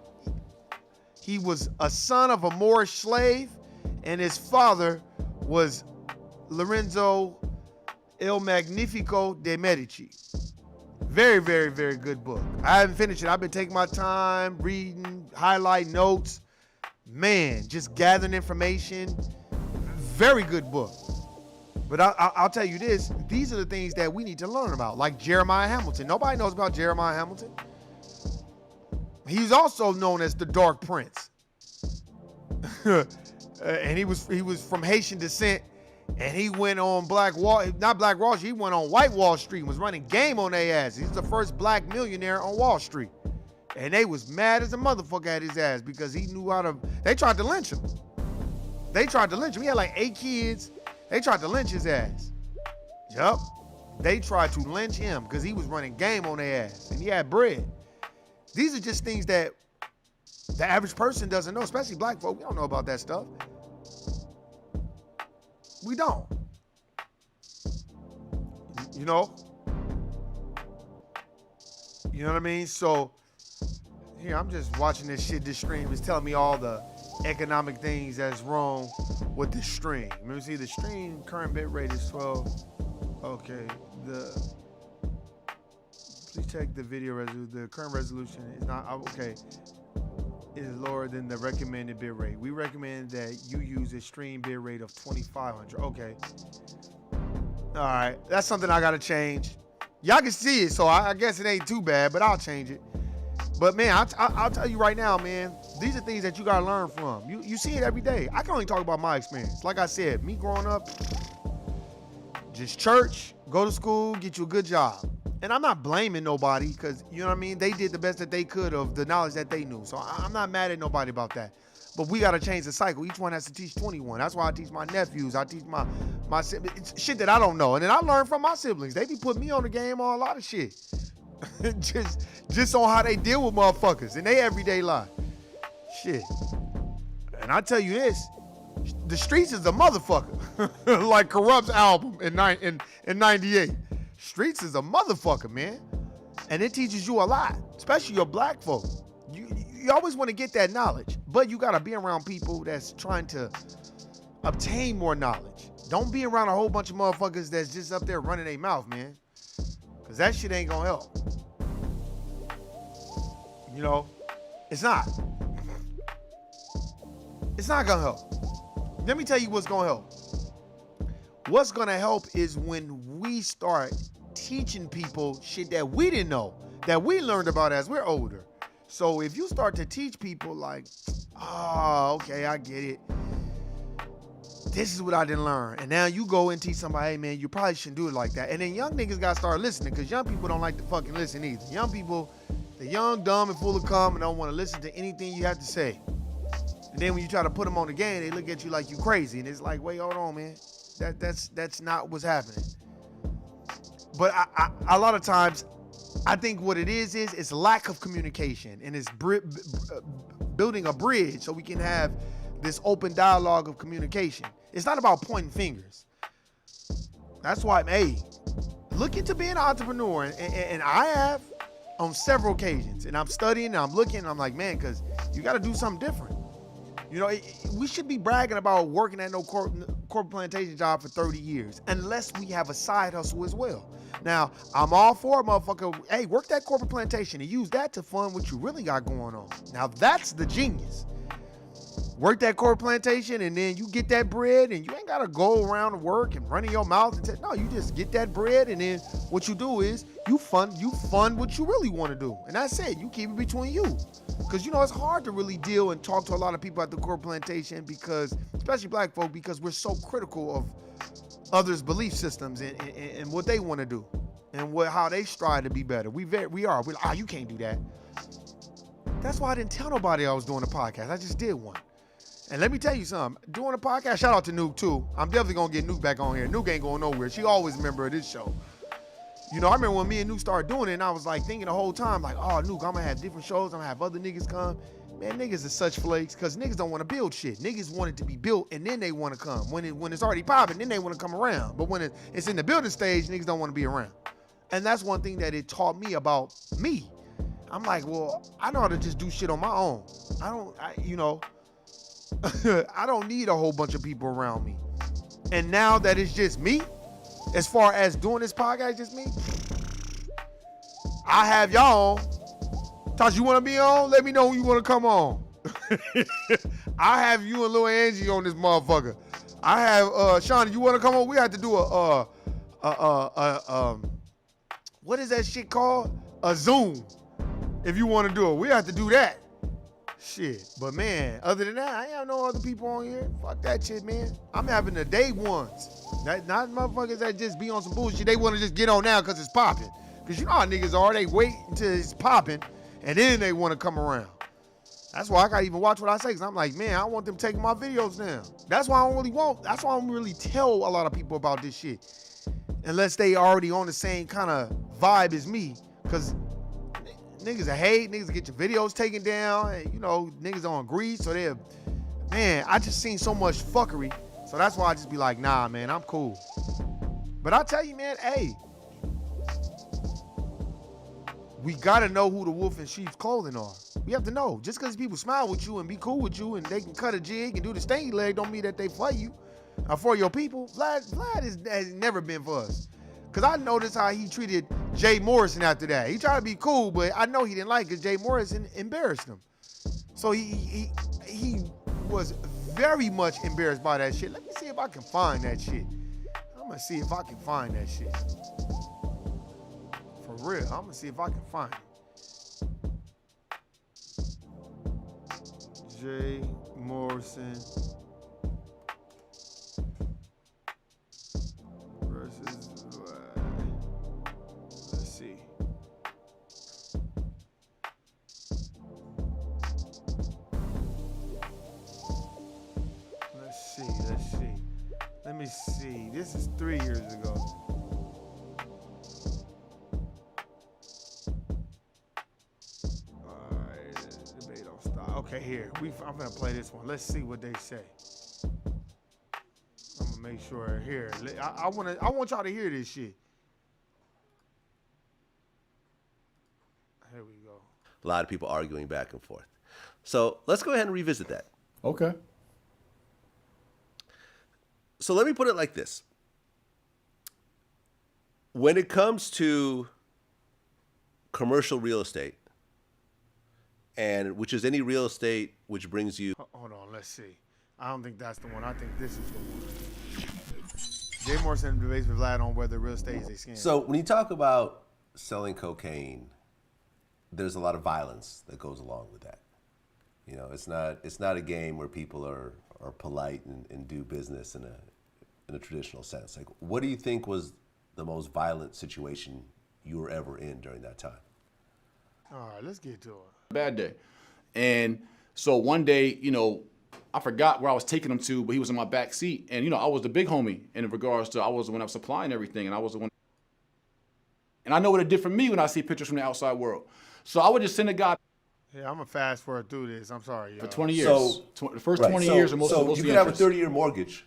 He was a son of a Moorish slave, and his father was Lorenzo El Magnifico de Medici. Very, very, very good book. I haven't finished it. I've been taking my time, reading, highlighting notes. Man, just gathering information. Very good book. But I'll tell you this, these are the things that we need to learn about, like Jeremiah Hamilton. Nobody knows about Jeremiah Hamilton. He's also known as the Dark Prince. And he was from Haitian descent, and he went on he went on White Wall Street and was running game on their ass. He's the first black millionaire on Wall Street. And they was mad as a motherfucker at his ass because he knew they tried to lynch him. He had like 8 kids. They tried to lynch his ass. Yup. They tried to lynch him because he was running game on their ass and he had bread. These are just things that the average person doesn't know, especially black folk. We don't know about that stuff. We don't. You know? You know what I mean? So, here, I'm just watching this stream. It's telling me all the economic things that's wrong with the stream. Let me see, the stream current bit rate is 12. Okay, please check the video resolution. The current resolution is not, okay, it is lower than the recommended bit rate. We recommend that you use a stream bit rate of 2,500. Okay. All right, that's something I gotta change. Y'all can see it, so I guess it ain't too bad, but I'll change it. But man, I'll tell you right now, man, these are things that you gotta learn from. You see it every day. I can only talk about my experience. Like I said, me growing up, just church, go to school, get you a good job. And I'm not blaming nobody because, you know what I mean? They did the best that they could of the knowledge that they knew. So I'm not mad at nobody about that. But we got to change the cycle. Each one has to teach 21. That's why I teach my nephews. I teach my siblings. It's shit that I don't know. And then I learn from my siblings. They be putting me on the game on a lot of shit. just on how they deal with motherfuckers in their everyday life. Shit. And I tell you this, the streets is a motherfucker. Like Corrupt's album in 98. Streets is a motherfucker, man. And it teaches you a lot, especially your black folk. You always want to get that knowledge, but you got to be around people that's trying to obtain more knowledge. Don't be around a whole bunch of motherfuckers that's just up there running their mouth, man. Because that shit ain't going to help. You know, it's not. It's not going to help. Let me tell you what's going to help. What's going to help is when we start teaching people shit that we didn't know, that we learned about as we're older. So if you start to teach people like, oh, okay, I get it. This is what I didn't learn. And now you go and teach somebody, hey, man, you probably shouldn't do it like that. And then young niggas got to start listening because young people don't like to fucking listen either. Young people, they're young, dumb, and full of cum and don't want to listen to anything you have to say. And then when you try to put them on the game, they look at you like you crazy. And it's like, wait, hold on, man. That's not what's happening. But I a lot of times, I think what it is it's lack of communication, and it's building a bridge so we can have this open dialogue of communication. It's not about pointing fingers. That's why, hey, look into being an entrepreneur, and I have on several occasions, and I'm studying, and I'm looking, and I'm like, man, because you got to do something different. You know, we should be bragging about working at no corporate plantation job for 30 years, unless we have a side hustle as well. Now, I'm all for it, motherfucker. Hey, work that corporate plantation and use that to fund what you really got going on. Now, that's the genius. Work that corporate plantation, and then you get that bread, and you ain't got to go around to work and running your mouth and say, no, you just get that bread, and then what you do is you fund what you really want to do. And that's it. You keep it between you. Because, you know, it's hard to really deal and talk to a lot of people at the Corp Plantation because, especially black folk, because we're so critical of others' belief systems and what they want to do and how they strive to be better. We're like, you can't do that. That's why I didn't tell nobody I was doing a podcast. I just did one. And let me tell you something. Doing a podcast, shout out to Nuke too. I'm definitely going to get Nuke back on here. Nuke ain't going nowhere. She always a member of this show. You know, I remember when me and Nuke started doing it, and I was like thinking the whole time, like, oh, Nuke, I'm going to have different shows. I'm going to have other niggas come. Man, niggas are such flakes because niggas don't want to build shit. Niggas want it to be built, and then they want to come. When it's already popping, then they want to come around. But when it's in the building stage, niggas don't want to be around. And that's one thing that it taught me about me. I'm like, well, I know how to just do shit on my own. I don't need a whole bunch of people around me. And now that it's just me, as far as doing this podcast, just me, I have y'all on. Tosh, you want to be on? Let me know when you want to come on. I have you and Lil Angie on this motherfucker. I have Sean, you want to come on? We have to do what is that shit called? A Zoom. If you want to do it, we have to do that. Shit. But man, other than that, I ain't have no other people on here. Fuck that shit, man. I'm having the day ones. Not motherfuckers that just be on some bullshit. They want to just get on now because it's popping. Because you know how niggas are. They wait until it's popping, and then they want to come around. That's why I got to even watch what I say. Because I'm like, man, I want them taking my videos down. That's why I don't really tell a lot of people about this shit. Unless they already on the same kind of vibe as me. Because niggas are hate, niggas get your videos taken down, and you know, niggas don't agree, so man, I just seen so much fuckery, so that's why I just be like, nah, man, I'm cool. But I tell you, man, hey, we gotta know who the wolf in sheep's clothing are. We have to know. Just because people smile with you and be cool with you and they can cut a jig and do the stingy leg don't mean that they for you or for your people. Vlad has never been for us. Because I noticed how he treated Jay Morrison after that. He tried to be cool, but I know he didn't like it because Jay Morrison embarrassed him. So he was very much embarrassed by that shit. Let me see if I can find that shit. I'm going to see if I can find that shit. For real. I'm going to see if I can find it. Jay Morrison versus... Let me see. This is 3 years ago. All right, debate don't stop. Okay, here. I'm gonna play this one. Let's see what they say. I'm gonna make sure here. I want y'all to hear this shit. Here we go. A lot of people arguing back and forth. So let's go ahead and revisit that. Okay. So let me put it like this. When it comes to commercial real estate, and which is any real estate which brings you... Hold on, let's see. I don't think that's the one. I think this is the one. Jay Morrison debates with Vlad on whether real estate is a scam. So when you talk about selling cocaine, there's a lot of violence that goes along with that. You know, it's not a game where people are polite and do business in a traditional sense. Like, what do you think was the most violent situation you were ever in during that time? All right, let's get to it. Bad day. And so one day, you know, I forgot where I was taking him to, but he was in my back seat. And, you know, I was the big homie in regards to, I was the one that was supplying everything, and I was the one. And I know what it did for me when I see pictures from the outside world. So I would just send a guy. Yeah, I'm going to fast forward through this. I'm sorry, y'all. For 20 years. The first 20 years are most So of you the could have a interest. 30-year mortgage.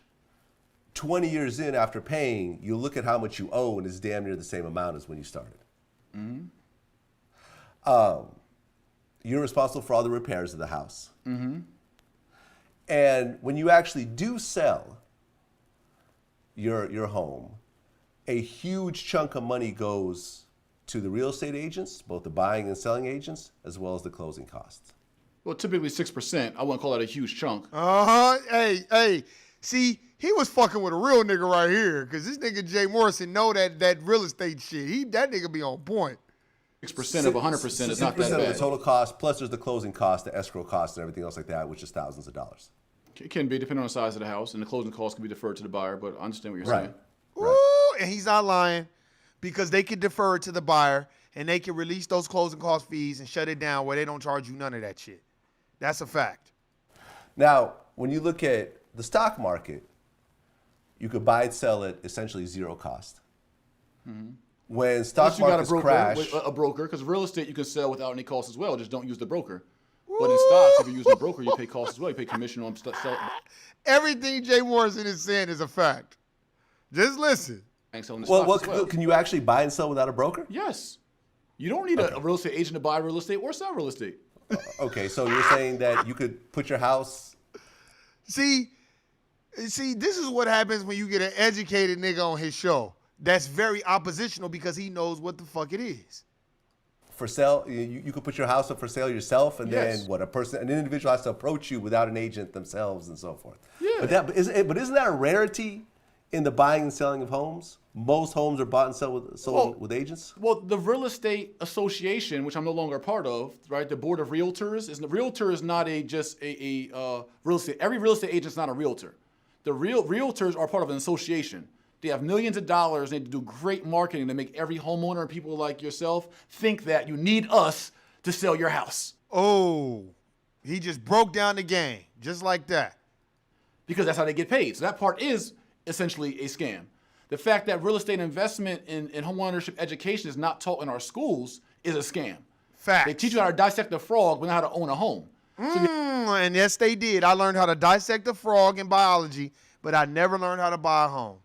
20 years in after paying, you look at how much you owe, and it's damn near the same amount as when you started. Mm-hmm. You're responsible for all the repairs of the house. Mm-hmm. And when you actually do sell your home, a huge chunk of money goes to the real estate agents, both the buying and selling agents, as well as the closing costs. Well, typically 6%. I wouldn't call that a huge chunk. Hey. See, he was fucking with a real nigga right here, because this nigga Jay Morrison know that real estate shit. That nigga be on point. 6% of 100% is not that 6% of bad. the total cost, plus there's the closing cost, the escrow cost, and everything else like that, which is thousands of dollars. It can be, depending on the size of the house, and the closing costs can be deferred to the buyer, but I understand what you're Right. saying. Ooh, and he's not lying because they can defer it to the buyer and they can release those closing cost fees and shut it down where they don't charge you none of that shit. That's a fact. Now, when you look at the stock market, you could buy and sell at essentially zero cost. When stock Unless you got markets crash, a broker, because real estate you can sell without any cost as well. Just don't use the broker. But in stocks, if you're using a broker, you pay costs as well. You pay commission on selling. Everything Jay Morrison is saying is a fact. Just listen. Selling the well, stocks as well. can you actually buy and sell without a broker? Yes. You don't need a real estate agent to buy real estate or sell real estate. Okay, so you're saying that you could put your house. See, this is what happens when you get an educated nigga on his show. That's very oppositional because he knows what the fuck it is. For sale, you could put your house up for sale yourself, and Yes. then an individual has to approach you without an agent themselves, and so forth. Yeah. But isn't that a rarity in the buying and selling of homes? Most homes are bought and sold with agents. Well, the real estate association, which I'm no longer a part of, right? The board of realtors is not just a real estate. Every real estate agent is not a realtor. The realtors are part of an association. They have millions of dollars. They do great marketing to make every homeowner and people like yourself think that you need us to sell your house. Oh, he just broke down the game just like that. Because that's how they get paid. So that part is essentially a scam. The fact that real estate investment in home ownership education is not taught in our schools is a scam. Facts. They teach you how to dissect a frog, but not how to own a home. And yes, they did. I learned how to dissect a frog in biology, but I never learned how to buy a home.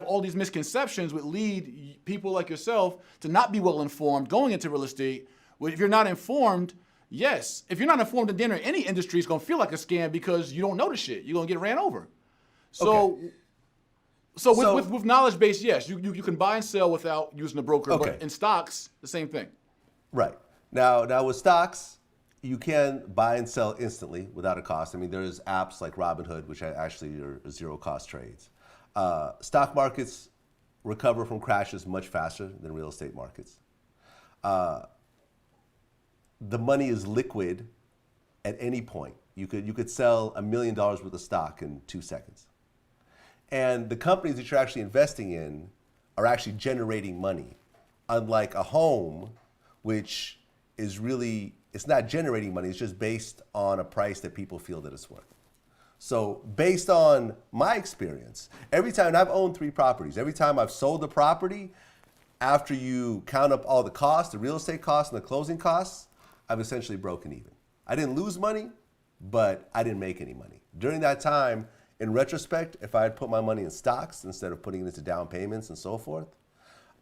All these misconceptions would lead people like yourself to not be well informed going into real estate. Well, if you're not informed, yes. If you're not informed in dinner, any industry is going to feel like a scam because you don't know the shit. You're going to get ran over. So, Okay. with knowledge base, yes, you can buy and sell without using a broker. Okay. But in stocks, the same thing. Right. Now with stocks, you can buy and sell instantly without a cost. I mean, there's apps like Robinhood, which actually are zero cost trades. Stock markets recover from crashes much faster than real estate markets. The money is liquid at any point. You could sell $1 million worth of stock in 2 seconds. And the companies that you're actually investing in are actually generating money. Unlike a home, which is really, it's not generating money, it's just based on a price that people feel that it's worth. So based on my experience, every time, and I've owned 3 properties, every time I've sold a property, after you count up all the costs, the real estate costs and the closing costs, I've essentially broken even. I didn't lose money, but I didn't make any money. During that time, in retrospect, if I had put my money in stocks instead of putting it into down payments and so forth,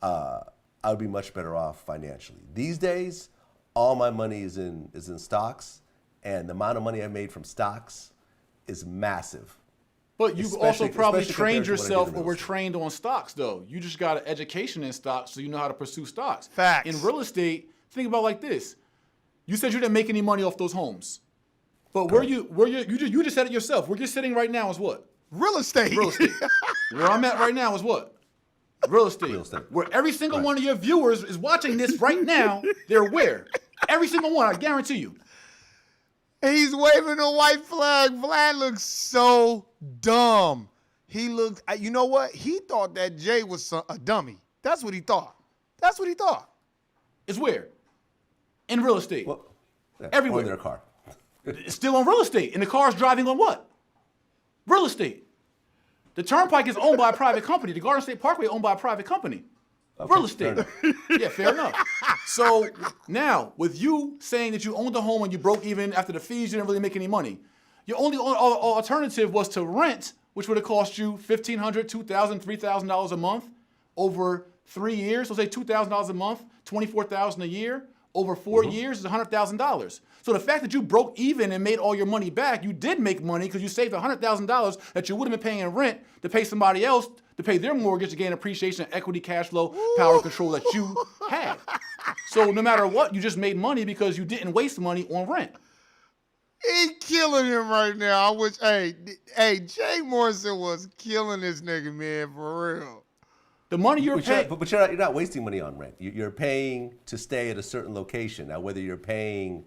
I would be much better off financially. These days, all my money is in stocks, and the amount of money I made from stocks is massive. But you've also probably especially trained compared to what I did yourself in or real were estate. trained on stocks, though. You just got an education in stocks, so you know how to pursue stocks. Facts. In real estate, think about it like this. You said you didn't make any money off those homes. But you just said it yourself. Where you're sitting right now is what? Real estate. Real estate. Where I'm at right now is what? Real estate. Real estate. Where every single one of your viewers is watching this right now, they're where? Every single one, I guarantee you. He's waving a white flag. Vlad looks so dumb. He looked, you know what? He thought that Jay was a dummy. That's what he thought. That's what he thought. It's where? In real estate. Well, yeah, Everywhere. Or in their car. It's still on real estate. And the car's driving on what? Real estate. The Turnpike is owned by a private company. The Garden State Parkway is owned by a private company. Real estate. Yeah, fair enough. So now, with you saying that you owned a home and you broke even after the fees, you didn't really make any money. Your only alternative was to rent, which would have cost you $1,500, $2,000, $3,000 a month over 3 years. So say $2,000 a month, $24,000 a year. Over 4 years is $100,000. So the fact that you broke even and made all your money back, you did make money because you saved $100,000 that you would have been paying in rent to pay somebody else to pay their mortgage to gain appreciation, equity, cash flow, power, control that you had. So no matter what, you just made money because you didn't waste money on rent. He killing him right now. I wish, hey, Jay Morrison was killing this nigga, man, for real. The money you're paying. But you're not wasting money on rent. You're paying to stay at a certain location. Now, whether you're paying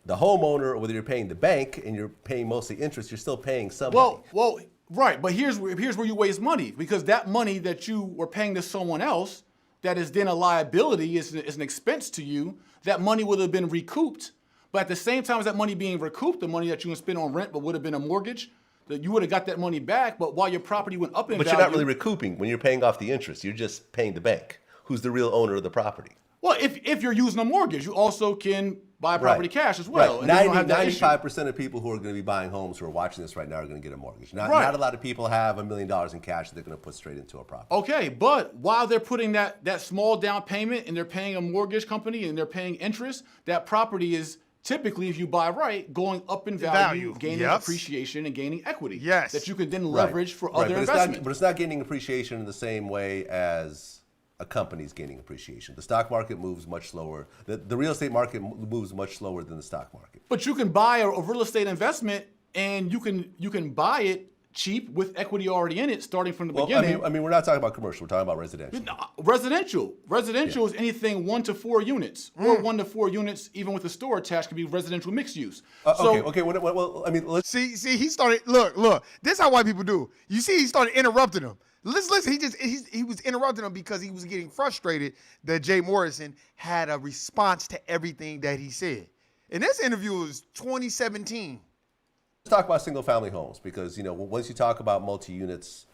the homeowner or whether you're paying the bank and you're paying mostly interest, you're still paying somebody. Well, right. But here's where you waste money, because that money that you were paying to someone else, that is then a liability, is an expense to you. That money would have been recouped. But at the same time as that money being recouped, the money that you would spend on rent but would have been a mortgage, that you would have got that money back. But while your property went up in value. But you're not really recouping when you're paying off the interest. You're just paying the bank, who's the real owner of the property. Well, if you're using a mortgage, you also can buy property cash as well. Right. And then you don't have that issue. 95% of people who are going to be buying homes who are watching this right now are going to get a mortgage. Not a lot of people have $1 million in cash that they're going to put straight into a property. Okay, but while they're putting that small down payment and they're paying a mortgage company and they're paying interest, that property is typically, if you buy right, going up in value. Gaining appreciation and gaining equity. Yes. That you can then leverage for other but investments. But it's not gaining appreciation in the same way as a company's gaining appreciation. The stock market moves much slower. The real estate market moves much slower than the stock market. But you can buy a real estate investment and you can buy it cheap with equity already in it, starting from the beginning. I mean, we're not talking about commercial. We're talking about residential. Residential is anything 1 to 4 units, or 1 to 4 units, even with a store attached, can be residential mixed use. Okay. Well, I mean, let's See, he started. Look. This is how white people do. You see, he started interrupting him. Listen. He was interrupting him because he was getting frustrated that Jay Morrison had a response to everything that he said. And this interview was 2017. Let's talk about single-family homes, because once you talk about multi-units,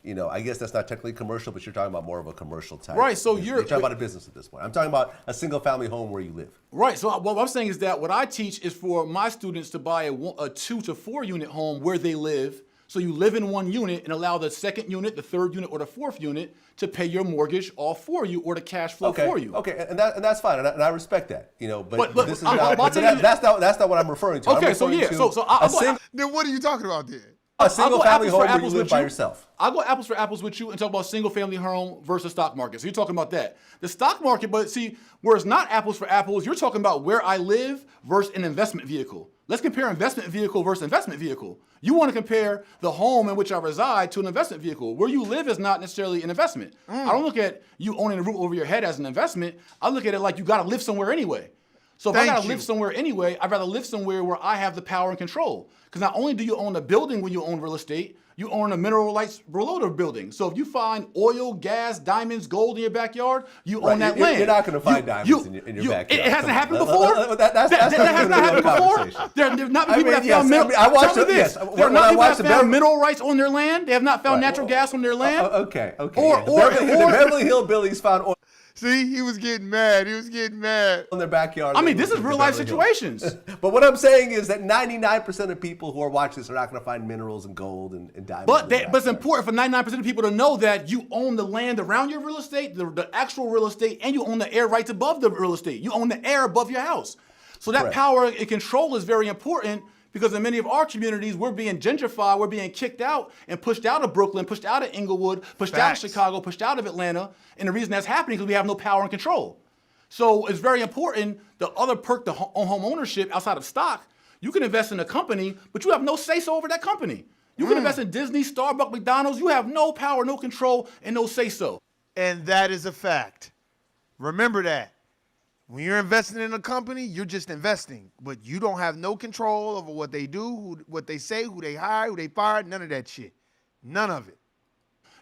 I guess that's not technically commercial, but you're talking about more of a commercial type. Right. So you're talking about a business at this point. I'm talking about a single-family home where you live. Right. So what I'm saying is that what I teach is for my students to buy a 2 to 4 unit home where they live. So you live in one unit and allow the second unit, the third unit, or the fourth unit to pay your mortgage all for you, or the cash flow for you. Okay, and that's fine, and I respect that. But But this is I'm not. about But to- that's not what I'm referring to. Okay, I'm so referring yeah, to so I'll Then what are you talking about then? a single-family home where you apples live with by you. yourself. I'll go apples for apples with you and talk about single-family home versus stock market. So you're talking about that. The stock market, but see, where it's not apples for apples, you're talking about where I live versus an investment vehicle. Let's compare investment vehicle versus investment vehicle. You want to compare the home in which I reside to an investment vehicle. Where you live is not necessarily an investment. I don't look at you owning a roof over your head as an investment. I look at it like you got to live somewhere anyway. So if I got to live somewhere anyway, I'd rather live somewhere where I have the power and control. Because not only do you own the building when you own real estate, you own a mineral rights below the building. So if you find oil, gas, diamonds, gold in your backyard, you own that land. You're not going to find diamonds in your backyard. It hasn't happened before? That has not happened before? There have not been people that found mineral rights. There have not people that found mineral rights on their land. They have not found natural gas on their land. Okay. Or the Beverly Hillbillies found oil See, he was getting mad. in their backyard. I mean, this is real life situations. But what I'm saying is that 99% of people who are watching this are not going to find minerals and gold and diamonds. But it's important for 99% of people to know that you own the land around your real estate, the actual real estate, and you own the air rights above the real estate. You own the air above your house. So that Correct. power and control is very important, because in many of our communities, we're being gentrified, we're being kicked out and pushed out of Brooklyn, pushed out of Inglewood, pushed out of Chicago, pushed out of Atlanta. And the reason that's happening is because we have no power and control. So it's very important. The other perk to home ownership outside of stock, you can invest in a company, but you have no say-so over that company. You can invest in Disney, Starbucks, McDonald's. You have no power, no control, and no say-so. And that is a fact. Remember that. When you're investing in a company, you're just investing, but you don't have no control over what they do, what they say, who they hire, who they fire, none of that shit. None of it.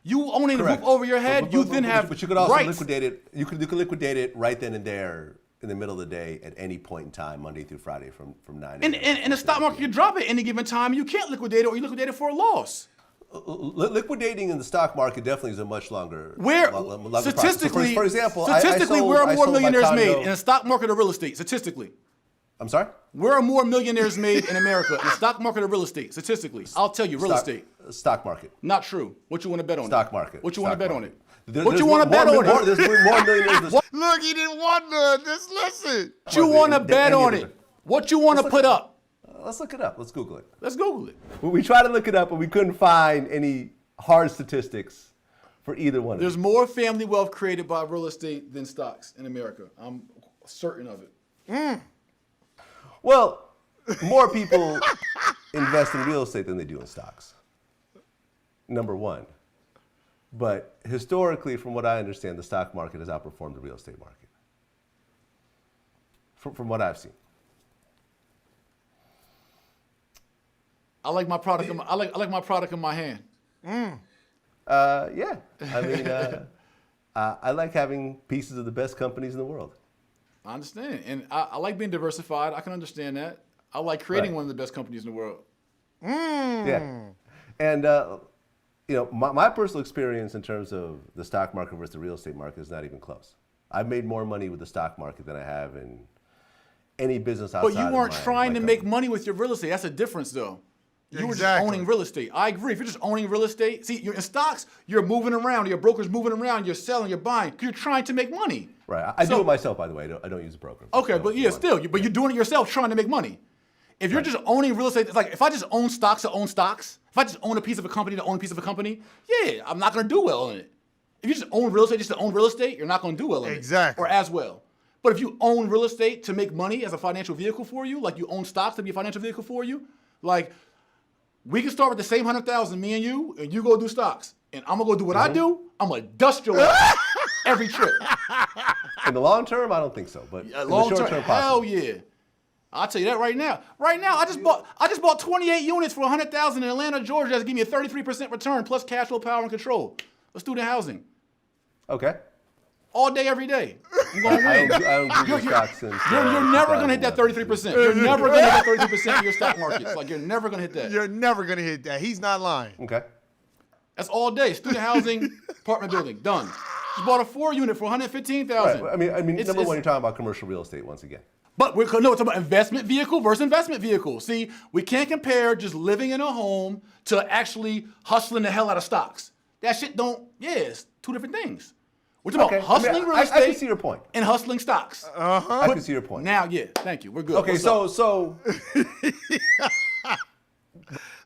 You owning the roof over your head, you then have But you could also rights. liquidate it. You could liquidate it right then and there in the middle of the day at any point in time, Monday through Friday from 9 a.m. And the stock market, you drop it any given time, you can't liquidate it, or you liquidate it for a loss. Liquidating in the stock market definitely is a much longer. Longer statistically, so for example, where are more millionaires made in in the stock market or real estate? Statistically, I'm sorry. where are more millionaires made in America in the stock market or real estate? Statistically, I'll tell you, real estate. Stock market. Not true. What you want to bet on? Stock market. What you want to bet on it? There- What there's you want to more- bet on more- it? There's more millionaires. Look, he didn't want none. Just listen. What you want to bet on it? What you want to put up? Let's look it up. Let's Google it. Let's Google it. We tried to look it up, but we couldn't find any hard statistics for either one of There's them. more family wealth created by real estate than stocks in America. I'm certain of it. Well, more people invest in real estate than they do in stocks. Number one. But historically, from what I understand, the stock market has outperformed the real estate market. From what I've seen. I like my product. I like my product in my hand. Yeah. I mean, I like having pieces of the best companies in the world. I understand, and I like being diversified. I can understand that. I like creating Right. one of the best companies in the world. Yeah. And, you know, my personal experience in terms of the stock market versus the real estate market is not even close. I've made more money with the stock market than I have in any business outside But you of weren't trying my to make company. money with your real estate. That's a difference, though. You were just Exactly. owning real estate. I agree. If you're just owning real estate, see, you're in stocks, you're moving around, your broker's moving around, you're selling, you're buying, 'cause you're trying to make money. Right. I So- do it myself, by the way. I don't use a broker. Okay, So, but yeah, still, but you're doing it yourself, trying to make money. If you're just owning real estate, it's like if I just own stocks to own stocks, if I just own a piece of a company to own a piece of a company, yeah, I'm not gonna do well in it. If you just own real estate just to own real estate, you're not gonna do well in it. Exactly. Or as well. But if you own real estate to make money as a financial vehicle for you, like you own stocks to be a financial vehicle for you, like we can start with the same 100,000, me and you go do stocks. And I'm gonna go do what I do, I'm gonna dust your ass every trip. In the long term, I don't think so. But in the Long short term, term, hell possibly. yeah. I'll tell you that right now. Right now, I just bought 28 units for 100,000 in Atlanta, Georgia. That's giving me a 33% return plus cash flow, power, and control of student housing. Okay. All day, every day. I'm going to I win. don't Google stocks since. You're never going to hit that 33%. You're never going to hit that 33% in your stock markets. Like, you're never going to hit that. You're never gonna hit that. He's not lying. Okay. That's all day. Student housing, apartment building, done. Just bought a 4-unit for 115,000. Right. I mean, number one, you're talking about commercial real estate once again. But we're talking about investment vehicle versus investment vehicle. See, we can't compare just living in a home to actually hustling the hell out of stocks. That shit don't, it's two different things. We're talking about hustling real estate I can see your point. and hustling stocks. I can see your point. Now, thank you. We're good. Okay, What's up? so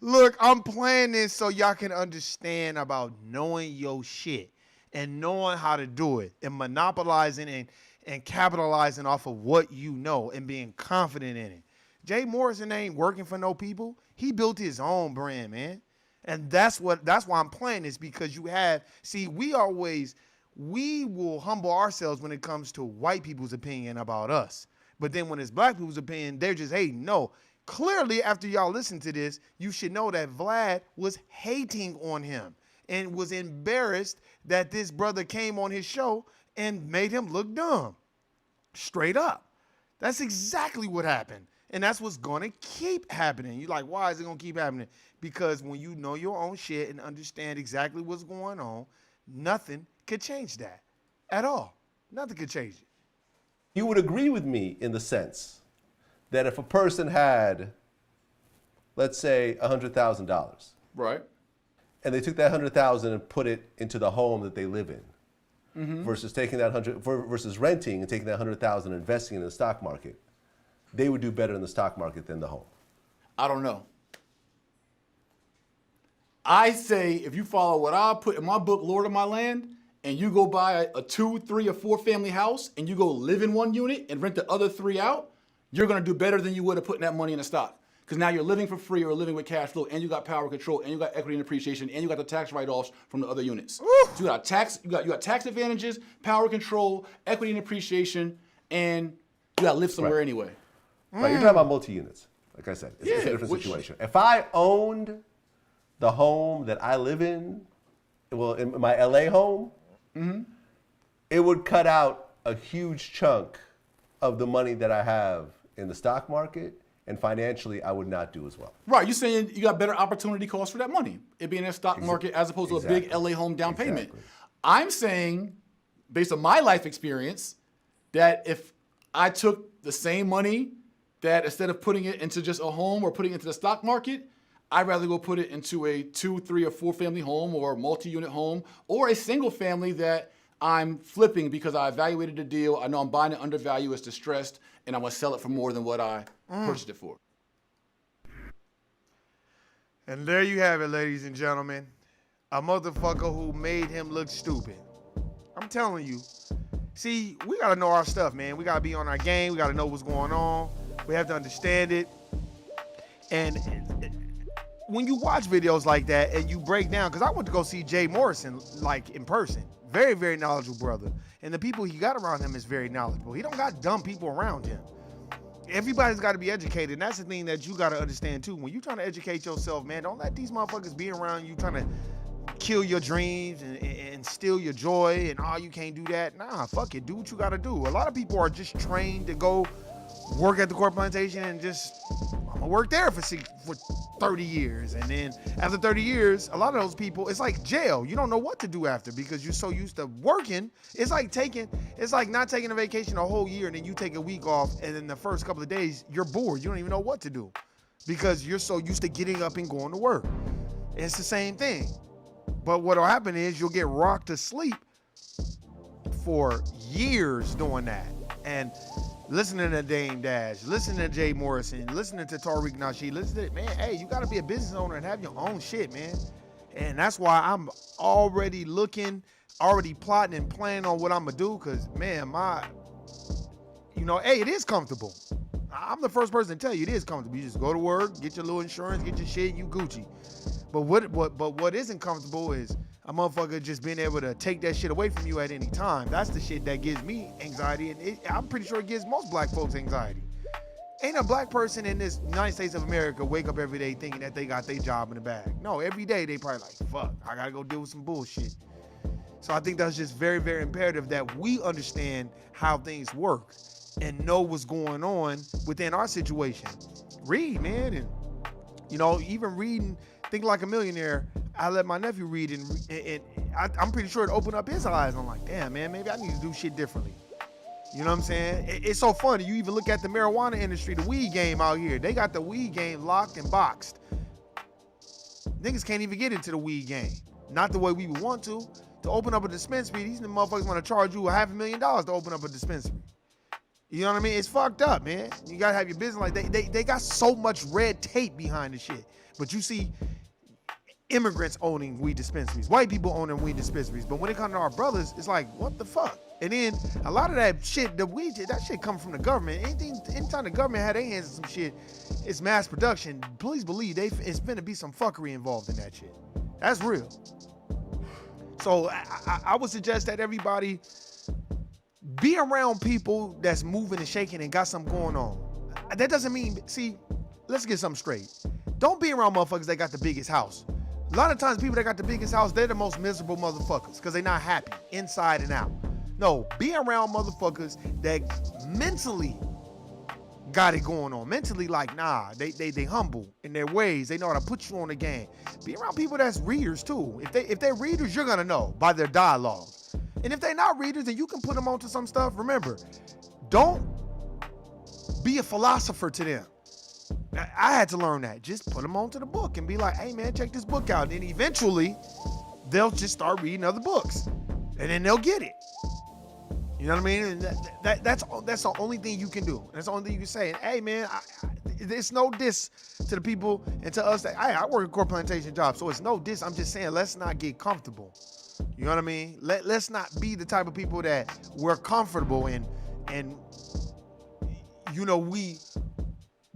Look, I'm playing this so y'all can understand about knowing your shit and knowing how to do it and monopolizing and capitalizing off of what you know and being confident in it. Jay Morrison ain't working for no people. He built his own brand, man. And that's why I'm playing this, because we will humble ourselves when it comes to white people's opinion about us. But then when it's black people's opinion, they're just hating. No. Clearly, after y'all listen to this, you should know that Vlad was hating on him and was embarrassed that this brother came on his show and made him look dumb. Straight up. That's exactly what happened. And that's what's going to keep happening. You're like, why is it going to keep happening? Because when you know your own shit and understand exactly what's going on, nothing could change that at all. Nothing could change it. you would agree with me in the sense that if a person had, let's say, $100,000, Right. and they took that 100,000 and put it into the home that they live in, versus taking that versus renting and taking that 100,000 and investing in the stock market, they would do better in the stock market than the home. I don't know. I say if you follow what I put in my book, Lord of My Land, and you go buy a 2, 3, or 4 family house and you go live in one unit and rent the other 3 out, you're gonna do better than you would have putting that money in a stock. Because now you're living for free or living with cash flow, and you got power control, and you got equity and appreciation, and you got the tax write-offs from the other units. So you got tax advantages, power control, equity and appreciation, and you got to live somewhere anyway. Right, you're talking about multi-units. Like I said, it's a Yeah, different which- situation. If I owned the home that I live in, well, in my LA home, it would cut out a huge chunk of the money that I have in the stock market, and financially, I would not do as well. Right, you're saying you got better opportunity cost for that money, it being in a stock market as opposed to a big Exactly. LA home down payment. Exactly. I'm saying, based on my life experience, that if I took the same money, that instead of putting it into just a home or putting it into the stock market, I'd rather go put it into a 2, 3, or 4 family home or multi-unit home or a single family that I'm flipping because I evaluated the deal. I know I'm buying it under value, it's distressed, and I'm gonna sell it for more than what I purchased it for. And there you have it, ladies and gentlemen. A motherfucker who made him look stupid. I'm telling you. See, we got to know our stuff, man. We got to be on our game. We got to know what's going on. We have to understand it. And when you watch videos like that and you break down, because I went to go see Jay Morrison like in person, very, very knowledgeable brother, and the people he got around him is very knowledgeable. He don't got dumb people around him. Everybody's got to be educated, and that's the thing that you got to understand too. When you're trying to educate yourself, man, don't let these motherfuckers be around you trying to kill your dreams and steal your joy and you can't do that. Nah, fuck it, do what you got to do. A lot of people are just trained to go work at the corporate plantation and just, I'm gonna work there for 30 years. And then after 30 years, a lot of those people, it's like jail. You don't know what to do after because you're so used to working. It's like not taking a vacation a whole year and then you take a week off and then the first couple of days you're bored. You don't even know what to do because you're so used to getting up and going to work. It's the same thing. But what'll happen is you'll get rocked to sleep for years doing that. And listening to Dame Dash, listening to Jay Morrison, listening to Tariq Nasheed, listening to, man, hey, you gotta be a business owner and have your own shit, man. And that's why I'm already plotting and planning on what I'm gonna do, because, man, hey, it is comfortable. I'm the first person to tell you it is comfortable. You just go to work, get your little insurance, get your shit, you Gucci. But what isn't comfortable is a motherfucker just being able to take that shit away from you at any time. That's the shit that gives me anxiety, and I'm pretty sure it gives most black folks anxiety. Ain't a black person in this United States of America wake up every day thinking that they got their job in the bag. No, every day they probably like, fuck, I gotta go deal with some bullshit. So I think that's just very, very imperative that we understand how things work and know what's going on within our situation. Read, man, and even reading Think Like a Millionaire, I let my nephew read, and I'm pretty sure it opened up his eyes. I'm like, damn, man, maybe I need to do shit differently. You know what I'm saying? It's so funny. You even look at the marijuana industry, the weed game out here. They got the weed game locked and boxed. Niggas can't even get into the weed game. Not the way we would want to. To open up a dispensary, these motherfuckers want to charge you $500,000 to open up a dispensary. You know what I mean? It's fucked up, man. You gotta have your business like they got so much red tape behind the shit. But you see immigrants owning weed dispensaries, white people owning weed dispensaries. But when it comes to our brothers, it's like, what the fuck? And then a lot of that shit, that shit comes from the government. Anytime the government had their hands in some shit, it's mass production. Please believe it's gonna be some fuckery involved in that shit. That's real. So I would suggest that everybody be around people that's moving and shaking and got something going on. That doesn't mean, see, let's get something straight. Don't be around motherfuckers that got the biggest house. A lot of times people that got the biggest house, they're the most miserable motherfuckers because they're not happy inside and out. No, be around motherfuckers that mentally got it going on. Mentally, like, nah, they humble in their ways. They know how to put you on the game. Be around people that's readers too. If they're readers, you're gonna know by their dialogue. And if they're not readers, then you can put them onto some stuff. Remember, don't be a philosopher to them. I had to learn that. Just put them onto the book and be like, hey man, check this book out. And then eventually, they'll just start reading other books. And then they'll get it. You know what I mean? And that's the only thing you can do. And that's the only thing you can say. And hey man, it's no diss to the people and to us that I work a corporate plantation job, so it's no diss. I'm just saying, let's not get comfortable. You know what I mean? Let's not be the type of people that we're comfortable in, and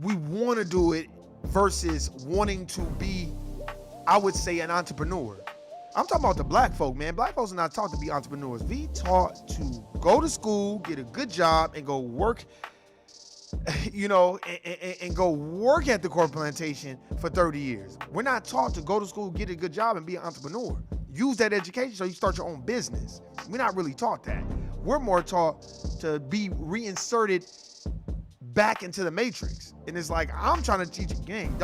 we want to do it versus wanting to be, I would say, an entrepreneur. I'm talking about the black folk, man. Black folks are not taught to be entrepreneurs. We taught to go to school, get a good job, and go work, and go work at the corporate plantation for 30 years. We're not taught to go to school, get a good job, and be an entrepreneur. Use that education so you start your own business. We're not really taught that. We're more taught to be reinserted back into the matrix. And it's like, I'm trying to teach a game.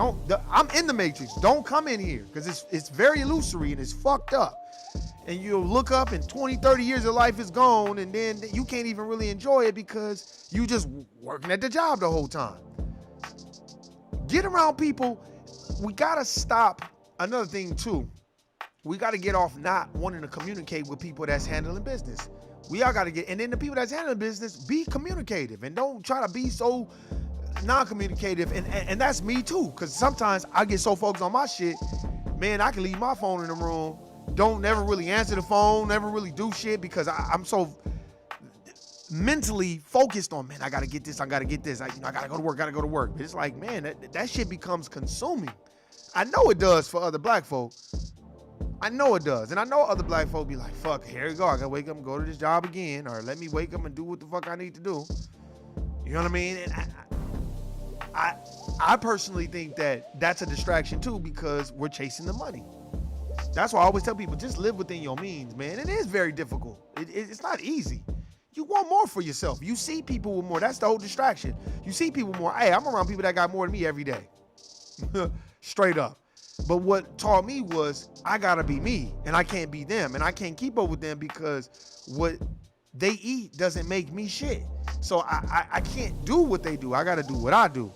I'm in the matrix. Don't come in here because it's very illusory and it's fucked up. And you'll look up and 20, 30 years of life is gone, and then you can't even really enjoy it because you just working at the job the whole time. Get around people. We gotta stop. Another thing too, we gotta get off not wanting to communicate with people that's handling business. We all gotta and then the people that's handling business, be communicative and don't try to be so non-communicative. And that's me too, because sometimes I get so focused on my shit, man, I can leave my phone in the room, don't never really answer the phone, never really do shit because I'm so mentally focused on, man, I gotta get this, I gotta go to work, But it's like, man, that shit becomes consuming. I know it does for other black folk. I know it does. And I know other black folk be like, fuck, here we go. I gotta wake up and go to this job again. Or let me wake up and do what the fuck I need to do. You know what I mean? And I personally think that that's a distraction too, because we're chasing the money. That's why I always tell people, just live within your means, man. It is very difficult. It's not easy. You want more for yourself. You see people with more. That's the whole distraction. You see people more. Hey, I'm around people that got more than me every day. Straight up. But what taught me was I gotta be me and I can't be them, and I can't keep up with them because what they eat doesn't make me shit. So I can't do what they do. I gotta do what I do.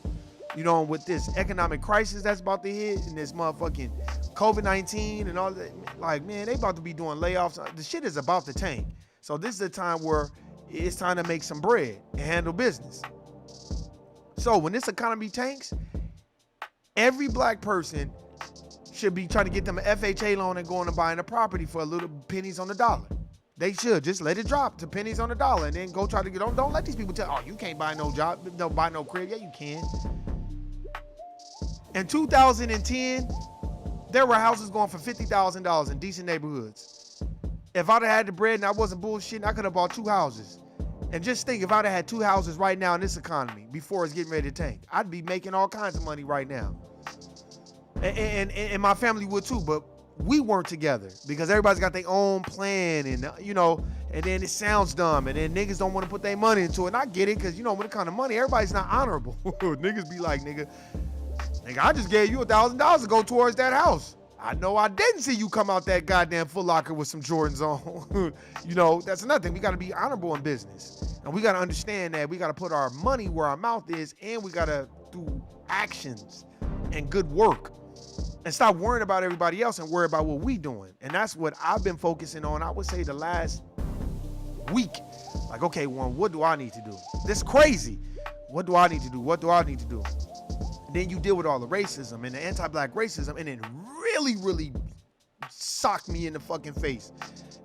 You know, with this economic crisis that's about to hit and this motherfucking COVID-19 and all that, like, man, they about to be doing layoffs. The shit is about to tank. So this is the time where it's time to make some bread and handle business. So when this economy tanks, every black person should be trying to get them an FHA loan and going and buying a property for a little pennies on the dollar. They should just let it drop to pennies on the dollar and then go try to get on. Don't let these people tell, oh, you can't buy no job, no buy no crib. Yeah, you can. In 2010, there were houses going for $50,000 in decent neighborhoods. If I'd have had the bread and I wasn't bullshitting, I could have bought 2 houses. And just think, if I'd have had 2 houses right now in this economy before it's getting ready to tank, I'd be making all kinds of money right now. And my family would too, but we weren't together because everybody's got their own plan, and you know, and then it sounds dumb, and then niggas don't want to put their money into it. And I get it, because you know, when it comes to money, everybody's not honorable. Niggas be like, nigga, I just gave you $1,000 to go towards that house. I know I didn't see you come out that goddamn Foot Locker with some Jordans on. You know, that's another thing. We got to be honorable in business, and we got to understand that we got to put our money where our mouth is, and we got to do actions and good work. And stop worrying about everybody else and worry about what we doing. And that's what I've been focusing on, I would say, the last week. Like, okay, what do I need to do? This is crazy. What do I need to do? What do I need to do? And then you deal with all the racism and the anti-black racism, and it really, really socked me in the fucking face.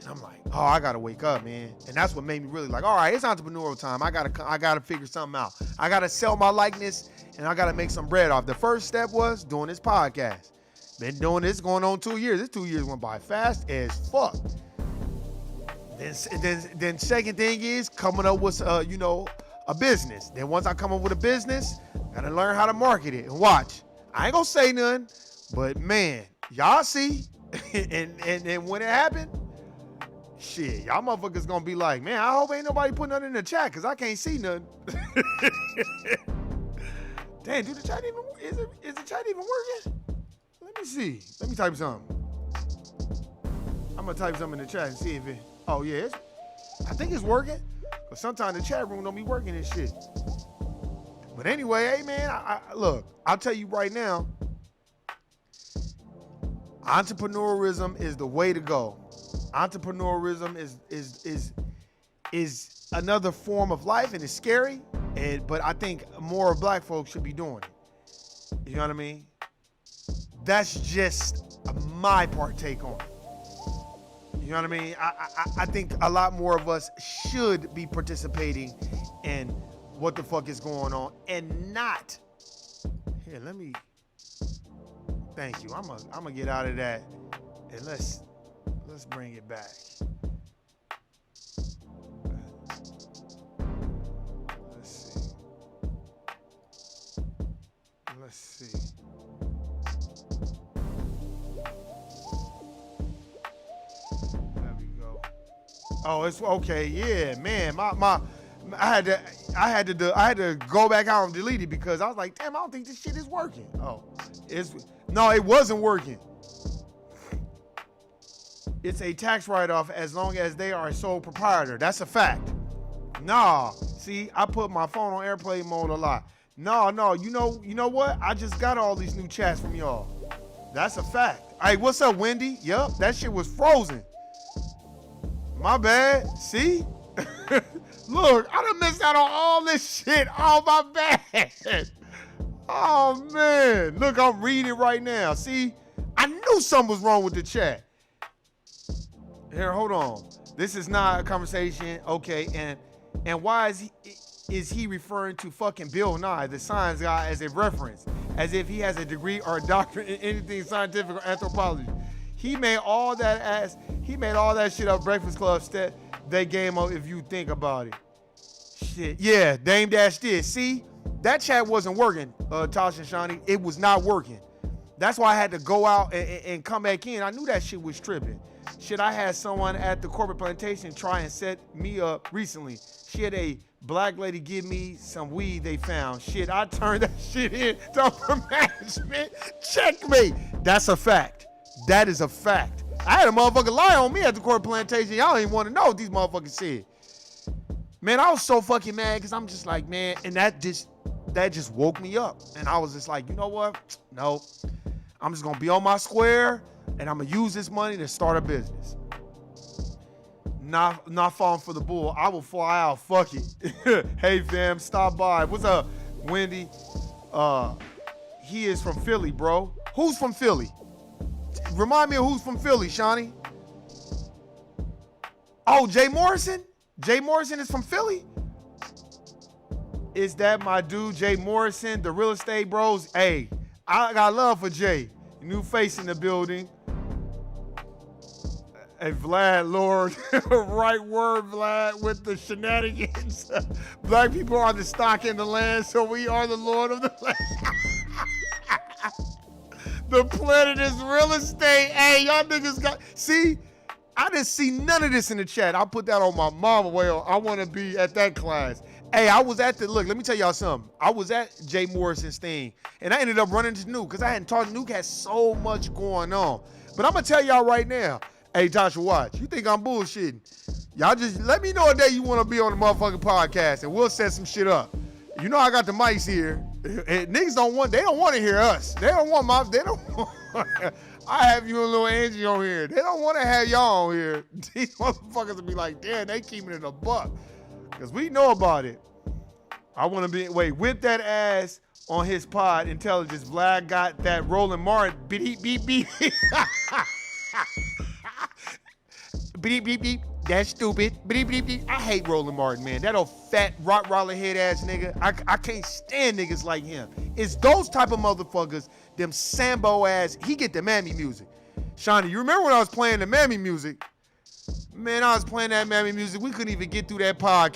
And I'm like, oh, I gotta wake up, man. And that's what made me really like, all right, it's entrepreneurial time. I gotta figure something out. I gotta sell my likeness, and I gotta make some bread off. The first step was doing this podcast. Been doing this going on 2 years. This 2 years went by fast as fuck. Then second thing is coming up with you know, a business. Then once I come up with a business, gotta learn how to market it. And watch, I ain't gonna say nothing, but man, y'all see. and when it happened, shit, y'all motherfuckers gonna be like, man, I hope ain't nobody putting nothing in the chat, because I can't see nothing. Damn, dude, the chat even, is the chat even working? Let me see. Let me type something. I'm gonna type something in the chat and see if it, oh yeah, I think it's working. But sometimes the chat room don't be working and shit. But anyway, hey man, look, I'll tell you right now, entrepreneurism is the way to go. Entrepreneurism is another form of life, and it's scary. But I think more black folks should be doing it. You know what I mean? That's just my partake on it. You know what I mean? I think a lot more of us should be participating in what the fuck is going on, and not here. Let me. Thank you. I'm gonna get out of that, and let's bring it back. Let's see. There we go. Oh, it's okay. Yeah, man. I had to go back out and delete it because I was like, damn, I don't think this shit is working. Oh, it wasn't working. It's a tax write-off as long as they are a sole proprietor. That's a fact. Nah, see, I put my phone on airplane mode a lot. No, you know what? I just got all these new chats from y'all. That's a fact. Hey, what's up, Wendy? Yup, that shit was frozen. My bad. See? Look, I done missed out on all this shit. Oh, my bad. Oh, man. Look, I'm reading right now. See? I knew something was wrong with the chat. Here, hold on. This is not a conversation. Okay, and why is he referring to fucking Bill Nye, the science guy, as a reference? as if he has a degree or a doctorate in anything scientific or anthropology. He made all that shit up Breakfast Club stat they game up if you think about it. Shit. Yeah, Dame Dash did. See, that chat wasn't working, Tasha and Shawnee. It was not working. That's why I had to go out and come back in. I knew that shit was tripping. Shit, I had someone at the corporate plantation try and set me up recently. She had a black lady give me some weed they found. Shit, I turned that shit in to upper management. Checkmate. That's a fact. That is a fact. I had a motherfucker lie on me at the corporate plantation. Y'all ain't want to know what these motherfuckers said. Man, I was so fucking mad because I'm just like, man, and that just woke me up. And I was just like, you know what? No, I'm just going to be on my square and I'm going to use this money to start a business. Not falling for the bull. I will fly out. Fuck it. Hey, fam, stop by. What's up, Wendy? He is from Philly, bro. Who's from Philly? Remind me of who's from Philly, Shawnee. Oh, Jay Morrison? Jay Morrison is from Philly? Is that my dude, Jay Morrison, the real estate bros? Hey, I got love for Jay. New face in the building. Hey, Vlad, Lord. Right word, Vlad, with the shenanigans. Black people are the stock in the land, so we are the Lord of the land. The planet is real estate. Hey, y'all niggas got... See, I didn't see none of this in the chat. I put that on my mama. Well, I want to be at that class. Hey, I was at look, let me tell y'all something. I was at Jay Morrison's thing, and I ended up running to Nuke because I hadn't talked to Nuke. Had so much going on. But I'm going to tell y'all right now. Hey, Tasha, watch. You think I'm bullshitting? Y'all just let me know a day you want to be on the motherfucking podcast, and we'll set some shit up. You know I got the mics here. And niggas don't want to hear us. They don't want I have you and Lil Angie on here. They don't want to have y'all on here. These motherfuckers will be like, damn, they keeping it a buck. Because we know about it. I want to whip that ass on his pod. Intelligence. Vlad got that Roland Martin. Beep, beep, beep. Beep, beep, beep. That's stupid. Beep, beep, beep. I hate Roland Martin, man. That old fat Rottweiler head ass nigga. I can't stand niggas like him. It's those type of motherfuckers, them Sambo ass. He get the mammy music. Shawnee, you remember when I was playing the mammy music? Man, I was playing that mammy music. We couldn't even get through that one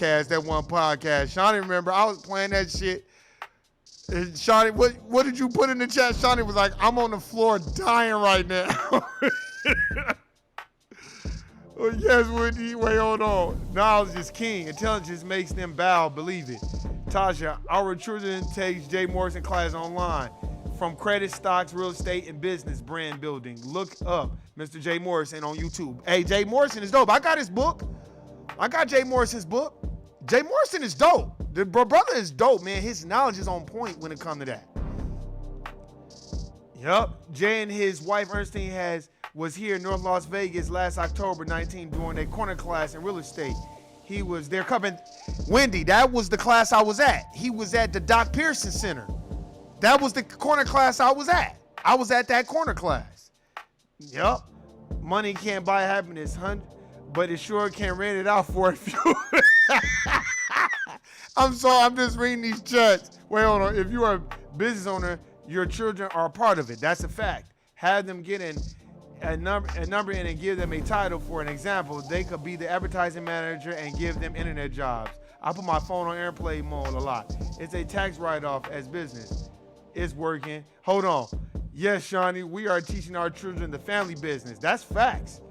podcast. Shawnee, remember, I was playing that shit. And Shawnee, what did you put in the chat? Shawnee was like, I'm on the floor dying right now. Oh, yes, Wendy. Wait, hold on. Knowledge is king. Intelligence makes them bow. Believe it. Tasha, our children takes Jay Morrison class online. From credit, stocks, real estate, and business brand building. Look up Mr. Jay Morrison on YouTube. Hey, Jay Morrison is dope. I got his book. I got Jay Morrison's book. Jay Morrison is dope. The brother is dope, man. His knowledge is on point when it comes to that. Yup. Jay and his wife, Ernestine, was here in North Las Vegas last October 19 during a corner class in real estate. He was there covering Wendy. That was the class I was at. He was at the Doc Pearson Center. That was the corner class I was at. I was at that corner class. Yup. Money can't buy happiness, but it sure can rent it out for a few. I'm sorry, I'm just reading these chats. Wait, hold on. If you are a business owner, your children are a part of it. That's a fact. Have them get in a number in and give them a title. For an example, they could be the advertising manager and give them internet jobs. I put my phone on airplane mode a lot. It's a tax write-off as business. It's working. Hold on. Yes, Shawnee, we are teaching our children the family business. That's facts.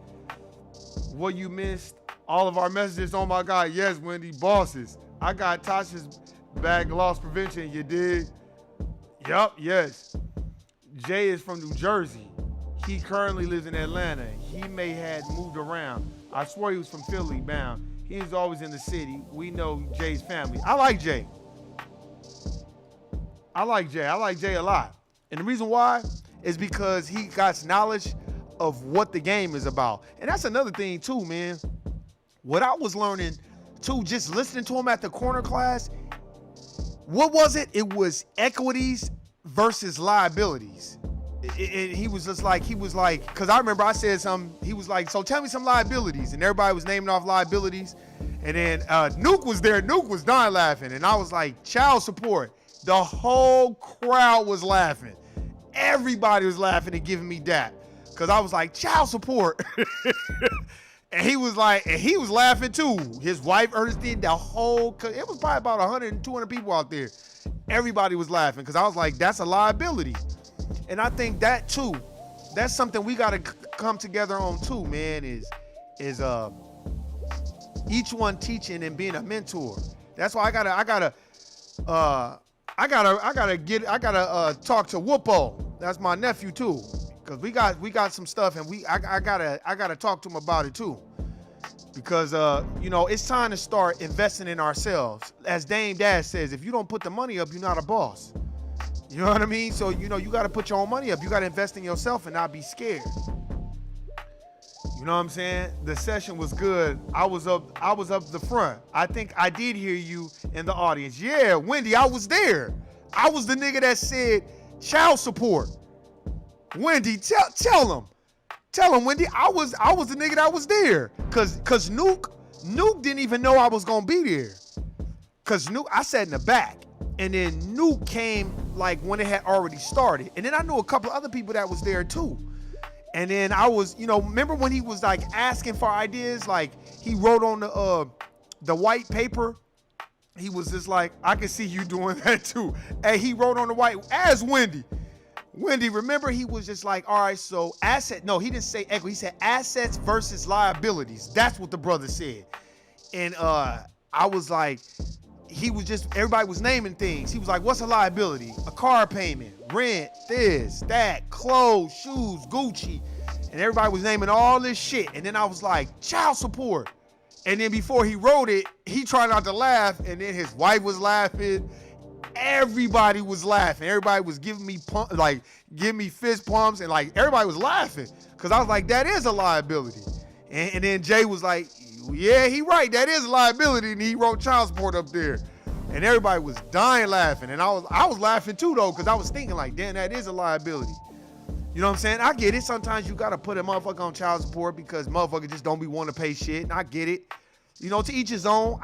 What you missed, all of our messages. Oh my God. Yes, Wendy, bosses. I got Tasha's bag loss prevention. You dig? Yup, yes. Jay is from New Jersey. He currently lives in Atlanta. He may have moved around. I swear he was from Philly bound. He's always in the city. We know Jay's family. I like Jay. I like Jay a lot. And the reason why is because he got knowledge of what the game is about. And that's another thing too, man. What I was learning too, just listening to him at the corner class, what was it? It was equities versus liabilities. He was like, because I remember I said something, he was like, so tell me some liabilities. And everybody was naming off liabilities. And then Nuke was there. Nuke was dying laughing. And I was like, child support. The whole crowd was laughing. Everybody was laughing and giving me that. Cause I was like, child support. And he was laughing too. His wife, Ernestine, it was probably about 100 and 200 people out there. Everybody was laughing because I was like, that's a liability. And I think that too, that's something we got to come together on too, man, is each one teaching and being a mentor. That's why I gotta talk to Whoopo. That's my nephew too. Cause we got some stuff and I gotta talk to him about it too. Because it's time to start investing in ourselves. As Dame Dash says, if you don't put the money up, you're not a boss. You know what I mean? So you gotta put your own money up. You gotta invest in yourself and not be scared. You know what I'm saying? The session was good. I was up the front. I think I did hear you in the audience. Yeah, Wendy, I was there. I was the nigga that said child support. Wendy, tell him, Wendy. I was the nigga that was there, cause Nuke didn't even know I was gonna be there, cause Nuke, I sat in the back, and then Nuke came like when it had already started, and then I knew a couple of other people that was there too, and then I was, remember when he was like asking for ideas, like he wrote on the white paper. He was just like, I can see you doing that too. Hey, he wrote on the white as Wendy. Wendy, remember he was just like, all right, so he didn't say equity. He said assets versus liabilities. That's what the brother said. And I was like, everybody was naming things. He was like, what's a liability? A car payment, rent, this, that, clothes, shoes, Gucci. And everybody was naming all this shit. And then I was like, child support. And then before he wrote it, he tried not to laugh. And then his wife was laughing. Everybody was laughing. Everybody was giving me fist pumps, and like everybody was laughing because I was like, that is a liability. And then Jay was like, yeah, he right, that is a liability, and he wrote child support up there, and everybody was dying laughing, and I was laughing too though because I was thinking like, damn, that is a liability. You know what I'm saying? I get it. Sometimes you gotta put a motherfucker on child support because motherfuckers just don't be wanting to pay shit, and I get it. To each his own.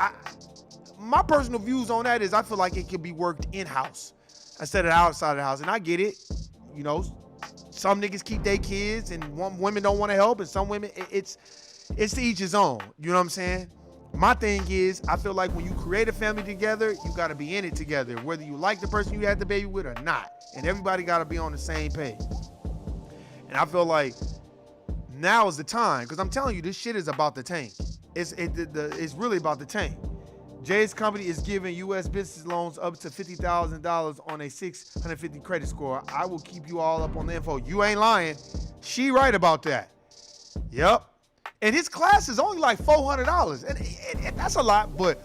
My personal views on that is I feel like it can be worked in-house instead of outside of the house. And I get it. Some niggas keep their kids and women don't want to help, and some women, it's to each his own. You know what I'm saying? My thing is, I feel like when you create a family together, you got to be in it together, whether you like the person you had the baby with or not. And everybody got to be on the same page. And I feel like now is the time, because I'm telling you, this shit is about the tank. It's really about the tank. Jay's company is giving U.S. business loans up to $50,000 on a 650 credit score. I will keep you all up on the info. You ain't lying. She right about that. Yep. And his class is only like $400. And that's a lot, but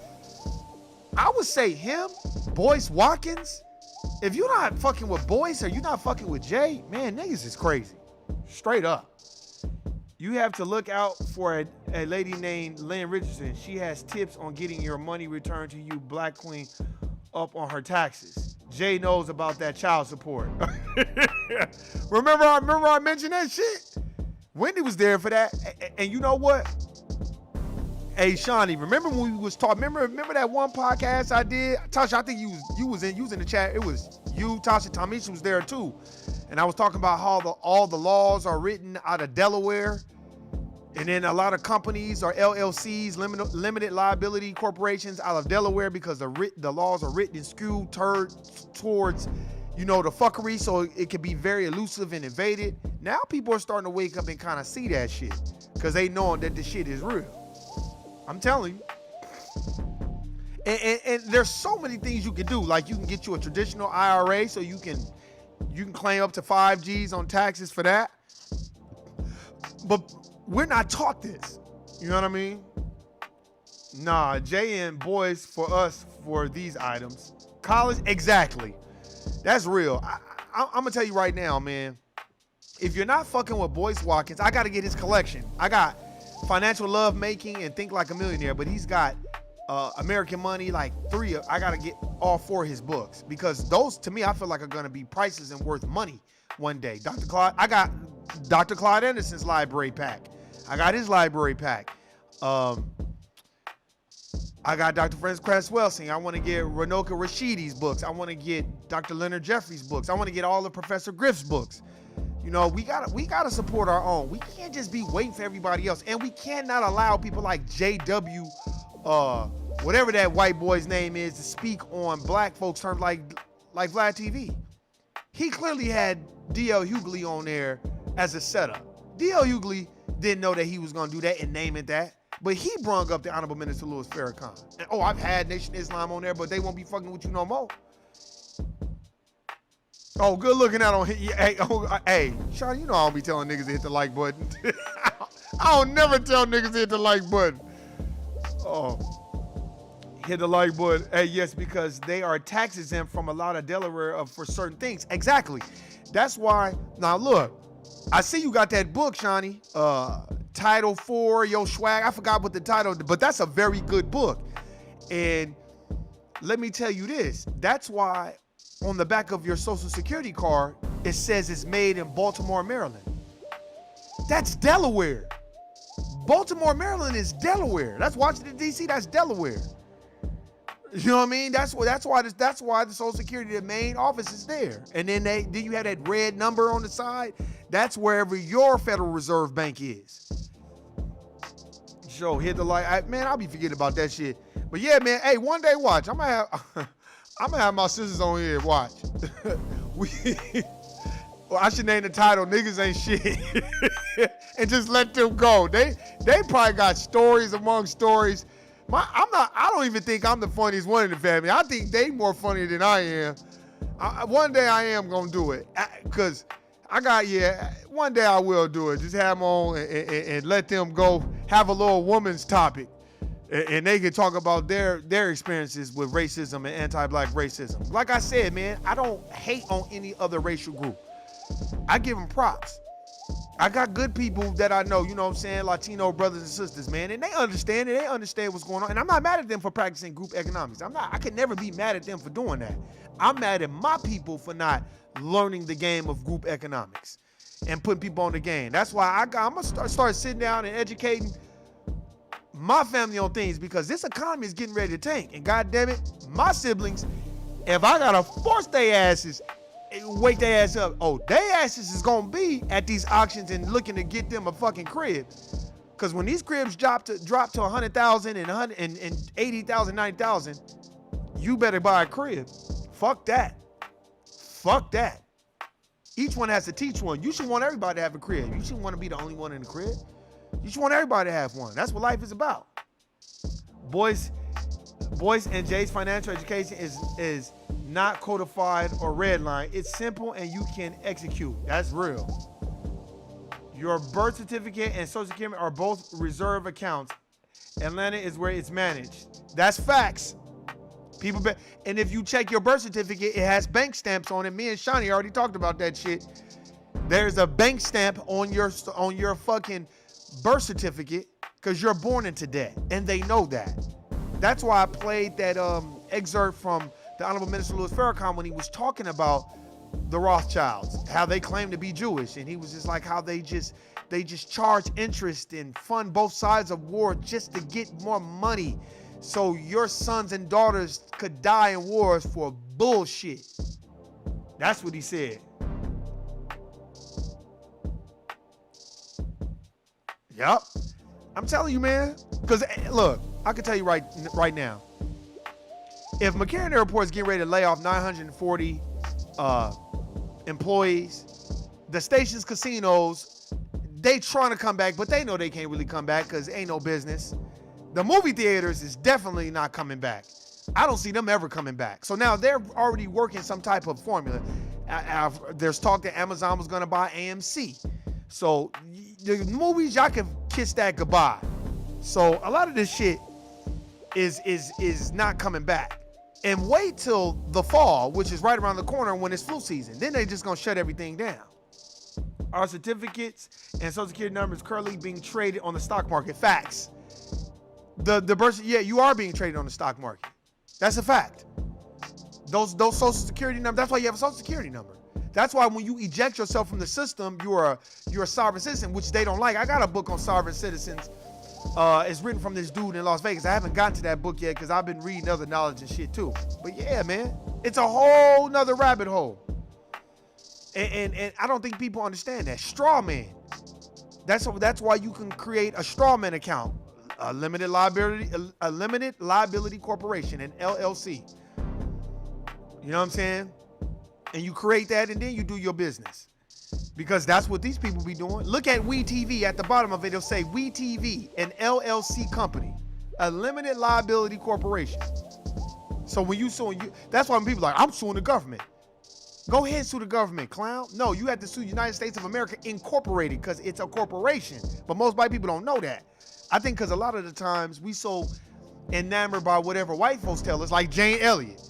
I would say him, Boyce Watkins, if you're not fucking with Boyce or you're not fucking with Jay, man, niggas is crazy. Straight up. You have to look out for a lady named Lynn Richardson. She has tips on getting your money returned to you, Black Queen, up on her taxes. Jay knows about that child support. Remember I mentioned that shit? Wendy was there for that. And you know what? Hey, Shawnee, remember when we was talking? Remember that one podcast I did? Tasha, I think you was in the chat. It was you, Tasha, Tamisha was there too. And I was talking about how all the laws are written out of Delaware. And then a lot of companies are LLCs, limited liability corporations out of Delaware because the laws are written and skewed towards, the fuckery. So it can be very elusive and evaded. Now people are starting to wake up and kind of see that shit because they know that the shit is real. I'm telling you. And there's so many things you can do. Like you can get you a traditional IRA so you can claim up to 5 G's on taxes for that. But we're not taught this. You know what I mean? Nah, Jay and Boyce for us for these items. College, exactly. That's real. I'm going to tell you right now, man. If you're not fucking with Boyce Watkins, I got to get his collection. I got Financial Love Making and Think Like a Millionaire, but he's got American Money, like 3. I got to get all 4 of his books because those, to me, I feel like are going to be priceless and worth money one day. I got Dr. Claude Anderson's library pack. I got his library pack. I I got Dr. Francis Cresswell. I want to get Ranoka Rashidi's books. I want to get Dr. Leonard Jeffries' books. I want to get all of Professor Griff's books. You know, we gotta support our own. We can't just be waiting for everybody else, and we cannot allow people like JW, whatever that white boy's name is, to speak on black folks' terms like Vlad TV. He clearly had D.L. Hughley on there as a setup. D.L. Hughley didn't know that he was gonna do that and name it that. But he brung up the Honorable Minister Louis Farrakhan. And, I've had Nation Islam on there, but they won't be fucking with you no more. Oh, good looking out on hey, Sean, you know I don't be telling niggas to hit the like button. I don't never tell niggas to hit the like button. Oh, hit the like button. Hey, yes, because they are tax exempt from a lot of Delaware for certain things. Exactly. That's why. Now look, I see you got that book, Shawnee. Title 4, Yo Swag. I forgot what the title, but that's a very good book. And let me tell you this. That's why on the back of your Social Security card, it says it's made in Baltimore, Maryland. That's Delaware. Baltimore, Maryland is Delaware. That's Washington, D.C., that's Delaware. You know what I mean? That's why the Social Security, the main office is there. And then you have that red number on the side. That's wherever your Federal Reserve Bank is. So hit the like. Man, I'll be forgetting about that shit. But yeah, man, hey, one day watch. I'm gonna have my sisters on here watch. Well, I should name the title, Niggas Ain't Shit. And just let them go. They probably got stories among stories. I don't even think I'm the funniest one in the family. I think they more funny than I am. One day I am gonna do it. Cause one day I will do it. Just have them on and let them go have a little woman's topic. And they can talk about their experiences with racism and anti-black racism. Like I said, man, I don't hate on any other racial group. I give them props. I got good people that I know, you know what I'm saying, Latino brothers and sisters, man, and they understand it. They understand what's going on. And I'm not mad at them for practicing group economics. I could never be mad at them for doing that. I'm mad at my people for not learning the game of group economics and putting people on the game. That's why I'm going to start sitting down and educating my family on things, because this economy is getting ready to tank. And God damn it, my siblings, if I got to force their asses, wake their ass up. Their asses is gonna be at these auctions and looking to get them a fucking crib. Cause when these cribs drop to 100,000 and 180,000, 90,000, you better buy a crib. Fuck that. Each one has to teach one. You should want everybody to have a crib. You shouldn't want to be the only one in the crib. You should want everybody to have one. That's what life is about. Boys and Jay's financial education is not codified or redlined. It's simple and you can execute. That's real. Your birth certificate and Social Security are both reserve accounts. Atlanta is where it's managed. That's facts. And if you check your birth certificate, it has bank stamps on it. Me and Shawnee already talked about that shit. There's a bank stamp on your fucking birth certificate because you're born into debt, and they know that. That's why I played that excerpt from the Honorable Minister Louis Farrakhan when he was talking about the Rothschilds, how they claim to be Jewish, and he was just like how they just charge interest and fund both sides of war just to get more money, so your sons and daughters could die in wars for bullshit. That's what he said. Yep. I'm telling you, man. Because look, I can tell you right now. If McCarran Airport is getting ready to lay off 940 employees, the station's casinos, they trying to come back, but they know they can't really come back because ain't no business. The movie theaters is definitely not coming back. I don't see them ever coming back. So now they're already working some type of formula. There's talk that Amazon was going to buy AMC. So the movies, y'all can kiss that goodbye. So a lot of this shit is not coming back. And wait till the fall, which is right around the corner when it's flu season. Then they just gonna shut everything down. Our certificates and Social Security numbers currently being traded on the stock market. Facts. The birth, yeah, you are being traded on the stock market. That's a fact. Those Social Security numbers, that's why you have a Social Security number. That's why when you eject yourself from the system, you're a sovereign citizen, which they don't like. I got a book on sovereign citizens. It's written from this dude in Las Vegas. I haven't gotten to that book yet because I've been reading other knowledge and shit too. But yeah, man, it's a whole nother rabbit hole. And I don't think people understand that. Straw man. That's why you can create a straw man account, a limited liability corporation, an LLC. You know what I'm saying? And you create that, and then you do your business, because that's what these people be doing. Look at WeTV at the bottom of it. It'll say WeTV, an LLC company, a limited liability corporation. So when you suing, that's why when people are like, I'm suing the government. Go ahead and sue the government, clown. No, you have to sue United States of America Incorporated because it's a corporation. But most white people don't know that. I think because a lot of the times we so enamored by whatever white folks tell us, like Jane Elliott.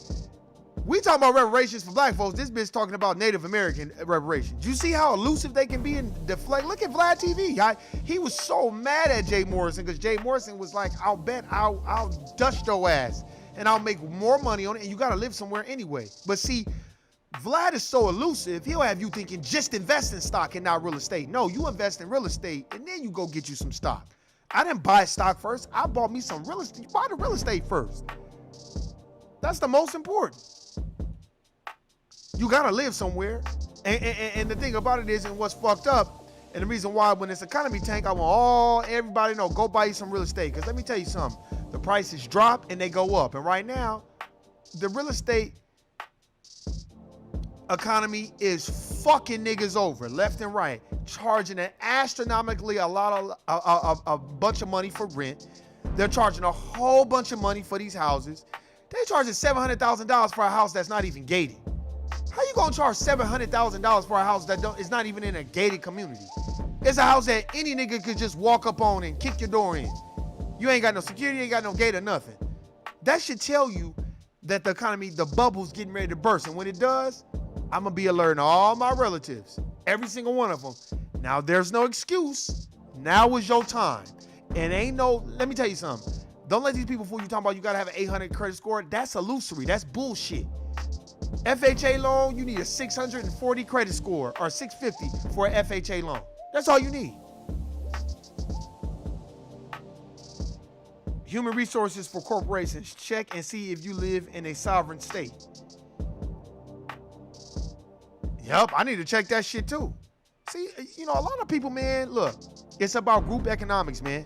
We talking about reparations for black folks. This bitch talking about Native American reparations. You see how elusive they can be and deflect? Look at Vlad TV. He was so mad at Jay Morrison because Jay Morrison was like, I'll bet I'll dust your ass and I'll make more money on it, and you got to live somewhere anyway. But see, Vlad is so elusive, he'll have you thinking just invest in stock and not real estate. No, you invest in real estate and then you go get you some stock. I didn't buy stock first. I bought me some real estate. You buy the real estate first. That's the most important. You gotta live somewhere. And the thing about it is, and what's fucked up, and the reason why when this economy tank, I want everybody to know, go buy you some real estate. Because let me tell you something, the prices drop and they go up. And right now, the real estate economy is fucking niggas over left and right, charging an astronomically a bunch of money for rent. They're charging a whole bunch of money for these houses. They're charging $700,000 for a house that's not even gated. How you gonna charge $700,000 for a house that is not even in a gated community? It's a house that any nigga could just walk up on and kick your door in. You ain't got no security, ain't got no gate or nothing. That should tell you that the economy, the bubble's getting ready to burst. And when it does, I'm gonna be alerting all my relatives, every single one of them. Now there's no excuse. Now is your time. And ain't no, let me tell you something. Don't let these people fool you talking about you gotta have an 800 credit score. That's illusory, that's bullshit. FHA loan, you need a 640 credit score or 650 for an FHA loan. That's all you need. Human resources for corporations, check and see if you live in a sovereign state. Yep, I need to check that shit too. See, you know, a lot of people, man, look, it's about group economics, man.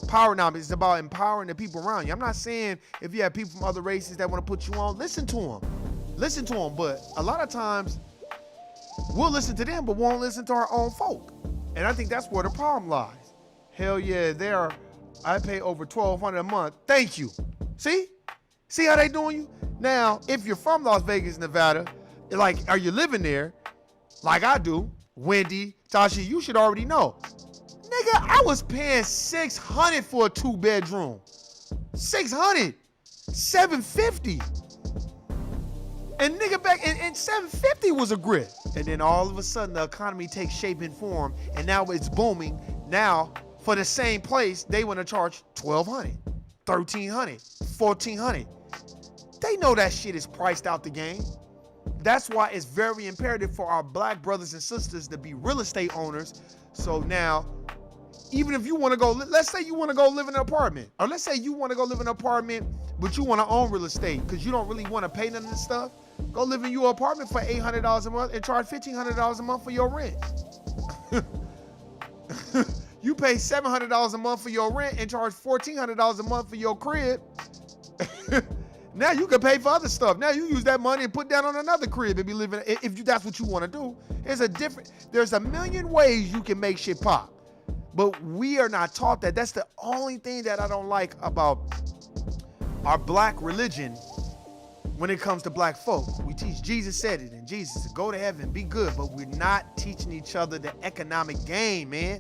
Poweronomics is about empowering the people around you. I'm not saying if you have people from other races that want to put you on, listen to them. Listen to them, but a lot of times we'll listen to them, but won't listen to our own folk. And I think that's where the problem lies. Hell yeah, I pay over $1,200 a month. Thank you. See how they doing you? Now, if you're from Las Vegas, Nevada, like, are you living there? Like I do, Wendy, Tasha, you should already know. Nigga, I was paying $600 for a 2-bedroom. $600, $750. And nigga back, and $750 was a grip. And then all of a sudden the economy takes shape and form, and now it's booming. Now, for the same place, they want to charge $1,200, $1,300, $1,400. They know that shit is priced out the game. That's why it's very imperative for our black brothers and sisters to be real estate owners. So now, even if you want to go, let's say you want to go live in an apartment, or let's say you want to go live in an apartment, but you want to own real estate because you don't really want to pay none of this stuff. Go live in your apartment for $800 a month and charge $1,500 a month for your rent. You pay $700 a month for your rent and charge $1,400 a month for your crib. Now you can pay for other stuff. Now you use that money and put down on another crib and be living, if that's what you want to do. There's a million ways you can make shit pop. But we are not taught that. That's the only thing that I don't like about our black religion when it comes to black folk. We teach, Jesus said it, and Jesus said, go to heaven, be good, but we're not teaching each other the economic game, man.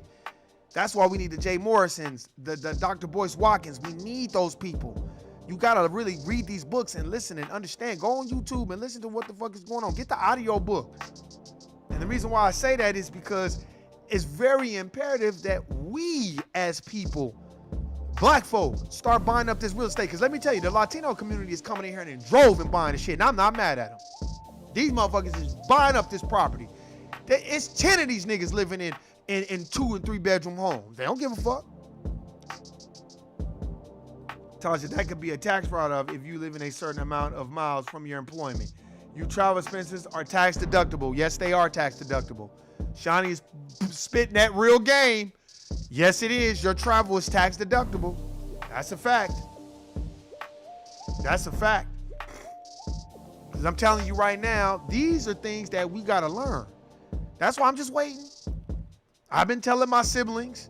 That's why we need the Jay Morrisons, the Dr. Boyce Watkins. We need those people. You gotta really read these books and listen and understand. Go on YouTube and listen to what the fuck is going on. Get the audio book. And the reason why I say that is because it's very imperative that we as people, black folk, start buying up this real estate. Because let me tell you, the Latino community is coming in here and in drove and buying the shit. And I'm not mad at them. These motherfuckers is buying up this property. It's 10 of these niggas living in 2 and 3 bedroom homes. They don't give a fuck. Tasha, that could be a tax write-off if you live in a certain amount of miles from your employment. Your travel expenses are tax deductible. Yes, they are tax deductible. Shawnee is spitting that real game. Yes, it is. Your travel is tax deductible. That's a fact. That's a fact. Because I'm telling you right now, these are things that we got to learn. That's why I'm just waiting. I've been telling my siblings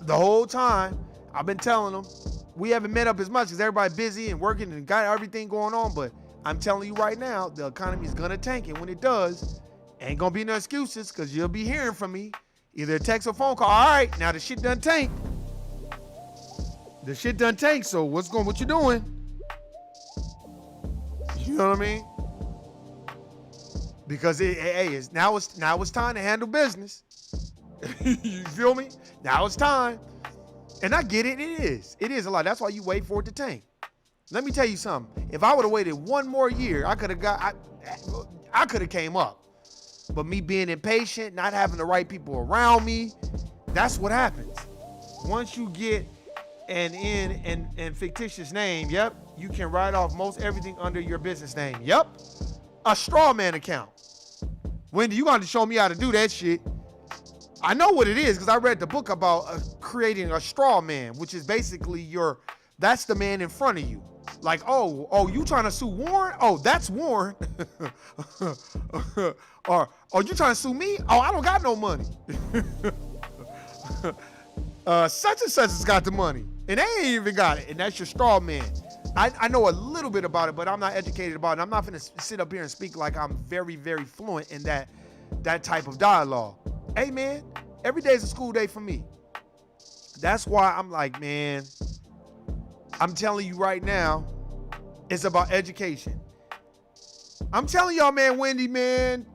the whole time. I've been telling them. We haven't met up as much because everybody's busy and working and got everything going on. But I'm telling you right now, the economy is going to tank. And when it does, ain't going to be no excuses because you'll be hearing from me. Either a text or phone call. All right, now the shit done tanked. The shit done tanked. So what you doing? You know what I mean? Because now it's time to handle business. You feel me? Now it's time. And I get it. It is a lot. That's why you wait for it to tank. Let me tell you something. If I would have waited one more year, I could have came up. But me being impatient, not having the right people around me, that's what happens. Once you get an in and fictitious name, yep, you can write off most everything under your business name. Yep. A straw man account. Wendy, you got to show me how to do that shit. I know what it is because I read the book about creating a straw man, which is basically that's the man in front of you. Like, oh, you trying to sue Warren? Oh, that's Warren. Or, you trying to sue me? Oh, I don't got no money. Such and such has got the money, and they ain't even got it, and that's your straw man. I know a little bit about it, but I'm not educated about it. I'm not going to sit up here and speak like I'm very, very fluent in that type of dialogue. Hey, man, every day is a school day for me. That's why I'm like, man, I'm telling you right now, it's about education. I'm telling y'all, man, Wendy, man,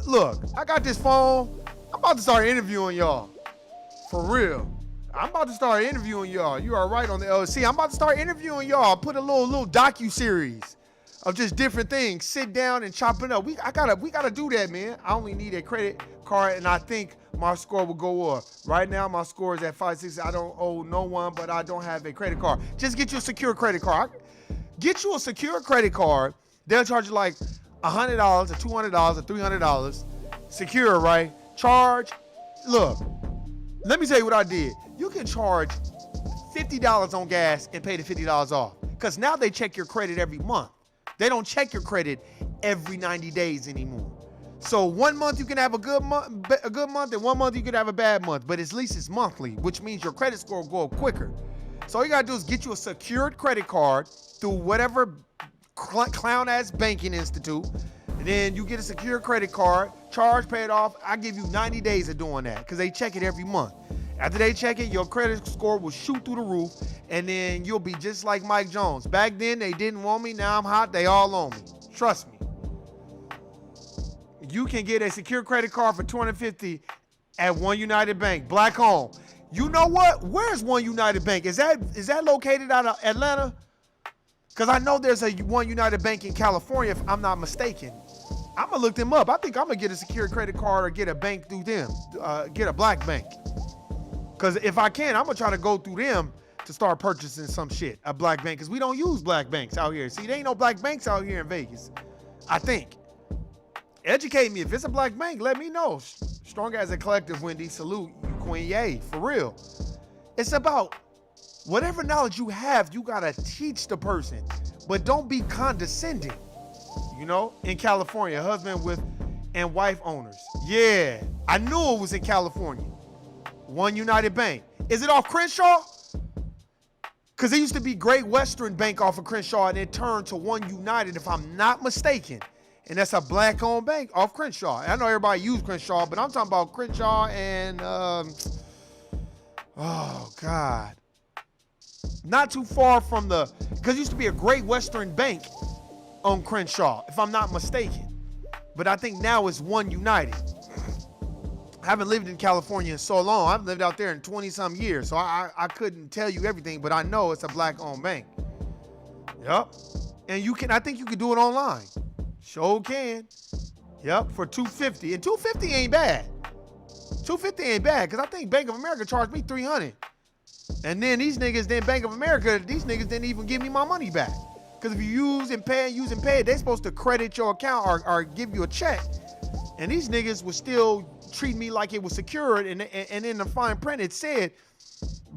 look, I got this phone. I'm about to start interviewing y'all. For real. I'm about to start interviewing y'all. You are right on the LC. I'm about to start interviewing y'all. Put a little docu-series of just different things. Sit down and chop it up. We gotta do that, man. I only need a credit card, and I think my score will go up. Right now, my score is at 560. I don't owe no one, but I don't have a credit card. Just get you a secure credit card. Get you a secure credit card. They'll charge you like $100 or $200 or $300. Secure, right? Charge. Look, let me tell you what I did. You can charge $50 on gas and pay the $50 off. Because now they check your credit every month. They don't check your credit every 90 days anymore. So 1 month you can have a good month, and 1 month you can have a bad month. But at least it's monthly, which means your credit score will go up quicker. So all you gotta do is get you a secured credit card through whatever clown-ass banking institute. And then you get a secure credit card, charge, pay it off. I give you 90 days of doing that because they check it every month. After they check it, your credit score will shoot through the roof, and then you'll be just like Mike Jones. Back then, they didn't want me. Now I'm hot. They all on me. Trust me. You can get a secure credit card for $250 at One United Bank, black home. You know what? Where's One United Bank? Is that located out of Atlanta? Because I know there's a One United Bank in California, if I'm not mistaken. I'm going to look them up. I think I'm going to get a secure credit card or get a bank through them, get a black bank. Because if I can, I'm going to try to go through them to start purchasing some shit, a black bank, because we don't use black banks out here. See, there ain't no black banks out here in Vegas, I think. Educate me. If it's a black bank, let me know. Strong as a collective, Wendy. Salute you, Queen Ye. For real. It's about whatever knowledge you have, you got to teach the person. But don't be condescending. You know, in California, husband and wife owners. Yeah, I knew it was in California. One United Bank. Is it off Crenshaw? Because it used to be Great Western Bank off of Crenshaw, and it turned to One United, if I'm not mistaken. And that's a black-owned bank off Crenshaw. I know everybody use Crenshaw, but I'm talking about Crenshaw and, oh, God. Not too far from because it used to be a Great Western Bank on Crenshaw, if I'm not mistaken. But I think now it's One United. I haven't lived in California in so long. I've lived out there in 20-some years, so I couldn't tell you everything, but I know it's a black-owned bank. Yep. And I think you can do it online. Sure can. Yep, for $250. And $250 ain't bad. $250 ain't bad, because I think Bank of America charged me $300. And then these niggas, then Bank of America, these niggas didn't even give me my money back. Because if you use and pay, they supposed to credit your account or give you a check. And these niggas was still treating me like it was secured. And in the fine print, it said,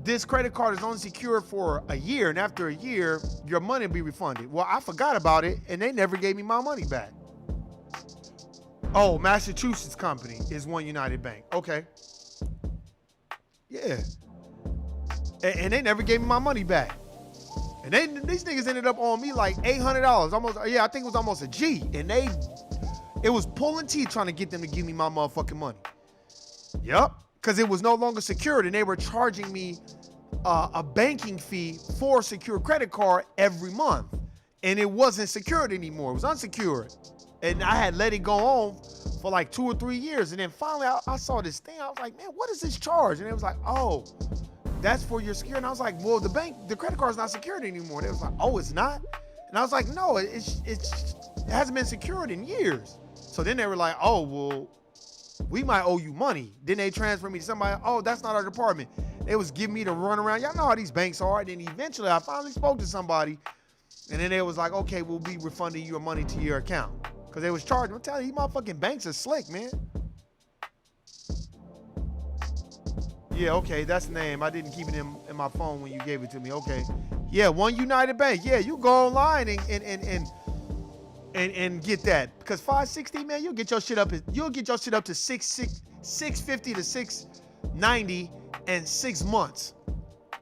this credit card is only secured for a year. And after a year, your money will be refunded. Well, I forgot about it, and they never gave me my money back. Oh, Massachusetts company is One United Bank. Okay. Yeah. And they never gave me my money back. And these niggas ended up on me like $800. Almost, yeah, I think it was almost a G. And it was pulling teeth trying to get them to give me my motherfucking money. Yep. Because it was no longer secured, and they were charging me a banking fee for a secure credit card every month. And it wasn't secured anymore. It was unsecured. And I had let it go on for like 2 or 3 years. And then finally I saw this thing. I was like, man, what is this charge? And it was like, oh, that's for your security. And I was like, well, the credit card's not secured anymore. And it was like, oh, it's not? And I was like, no, it hasn't been secured in years. So then they were like, oh, well, we might owe you money. Then they transferred me to somebody, oh, that's not our department. They was giving me the run around. Y'all know how these banks are. And then eventually I finally spoke to somebody, and then they was like, okay, we'll be refunding your money to your account. Because they was charging. I'm telling you, these motherfucking banks are slick, man. Yeah, okay, that's the name. I didn't keep it in my phone when you gave it to me. Okay. Yeah, One United Bank. Yeah, you go online and get that. Because $560, man, you'll get your shit up to $650 to $690 in 6 months.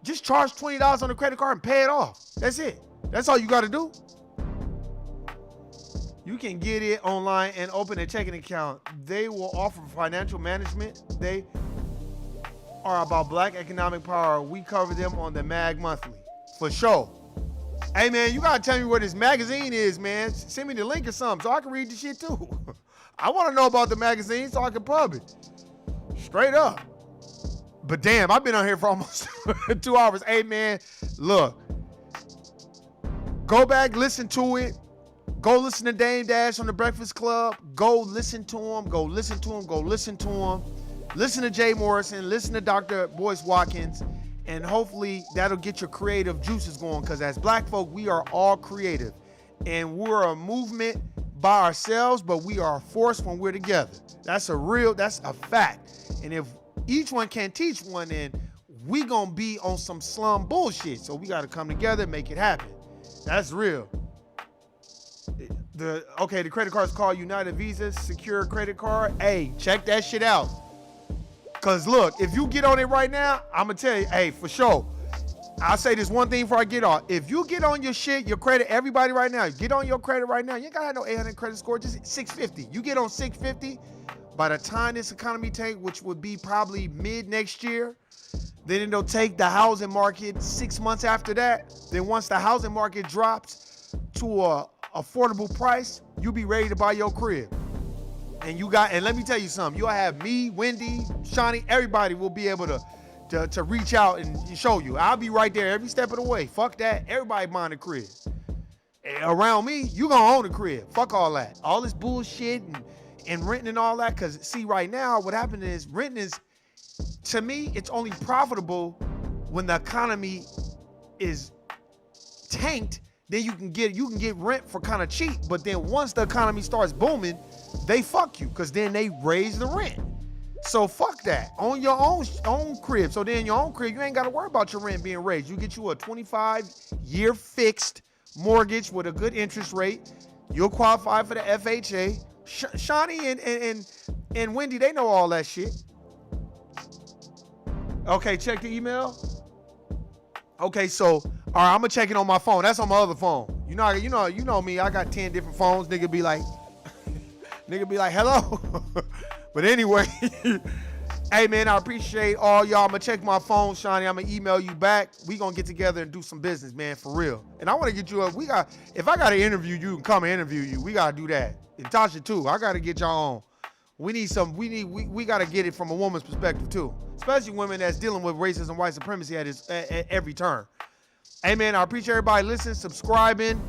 Just charge $20 on the credit card and pay it off. That's it. That's all you got to do. You can get it online and open a checking account. They will offer financial management. They are about Black economic power. We cover them on the Mag Monthly. For sure. Hey, man, you got to tell me where this magazine is, man. Send me the link or something so I can read the shit, too. I want to know about the magazine so I can pub it. Straight up. But damn, I've been on here for almost 2 hours. Hey, man, look. Go back, listen to it. Go listen to Dame Dash on the Breakfast Club. Go listen to him. Go listen to him. Go listen to him. Listen to Jay Morrison. Listen to Dr. Boyce Watkins. And hopefully that'll get your creative juices going, because as Black folk, we are all creative. And we're a movement by ourselves, but we are a force when we're together. That's a fact. And if each one can teach one, then we gonna be on some slum bullshit. So we gotta come together and make it happen. That's real. The credit card's called United Visa Secure Credit Card. Hey, check that shit out. Cause look, if you get on it right now, I'm gonna tell you, hey, for sure. I'll say this one thing before I get off. If you get on your shit, your credit, everybody right now, get on your credit right now. You ain't gotta have no 800 credit score, just 650. You get on 650, by the time this economy take, which would be probably mid next year, then it'll take the housing market 6 months after that. Then once the housing market drops to a affordable price, you'll be ready to buy your crib. And let me tell you something, you'll have me, Wendy, Shawnee, everybody will be able to reach out and show you. I'll be right there every step of the way. Fuck that. Everybody buying a crib. Around me, you gonna own a crib. Fuck all that. All this bullshit and renting and all that. Cause see, right now, what happened is renting is, to me, it's only profitable when the economy is tanked. Then you can get rent for kind of cheap. But then once the economy starts booming, they fuck you, because then they raise the rent. So fuck that. Own your own crib. So then in your own crib, you ain't got to worry about your rent being raised. You get you a 25-year fixed mortgage with a good interest rate. You'll qualify for the FHA. Shawnee and Wendy, they know all that shit. Okay, check the email. Okay, so all right, I'm gonna check it on my phone. That's on my other phone. You know me. I got 10 different phones. Nigga be like, hello. But anyway, hey man, I appreciate all y'all. I'm gonna check my phone, Shawnee. I'm gonna email you back. We gonna get together and do some business, man, for real. And I want to get you up. If I gotta interview you and come and interview you, we gotta do that. And Tasha too. I gotta get y'all on. We gotta get it from a woman's perspective too, especially women that's dealing with racism, white supremacy at every turn. Hey man, I appreciate everybody listening, subscribing.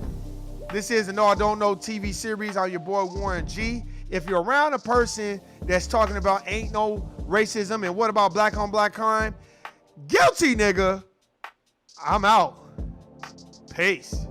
This is the No I Don't Know TV series. I'm your boy Warren G. If you're around a person that's talking about ain't no racism and what about black on black crime, guilty, nigga. I'm out. Peace.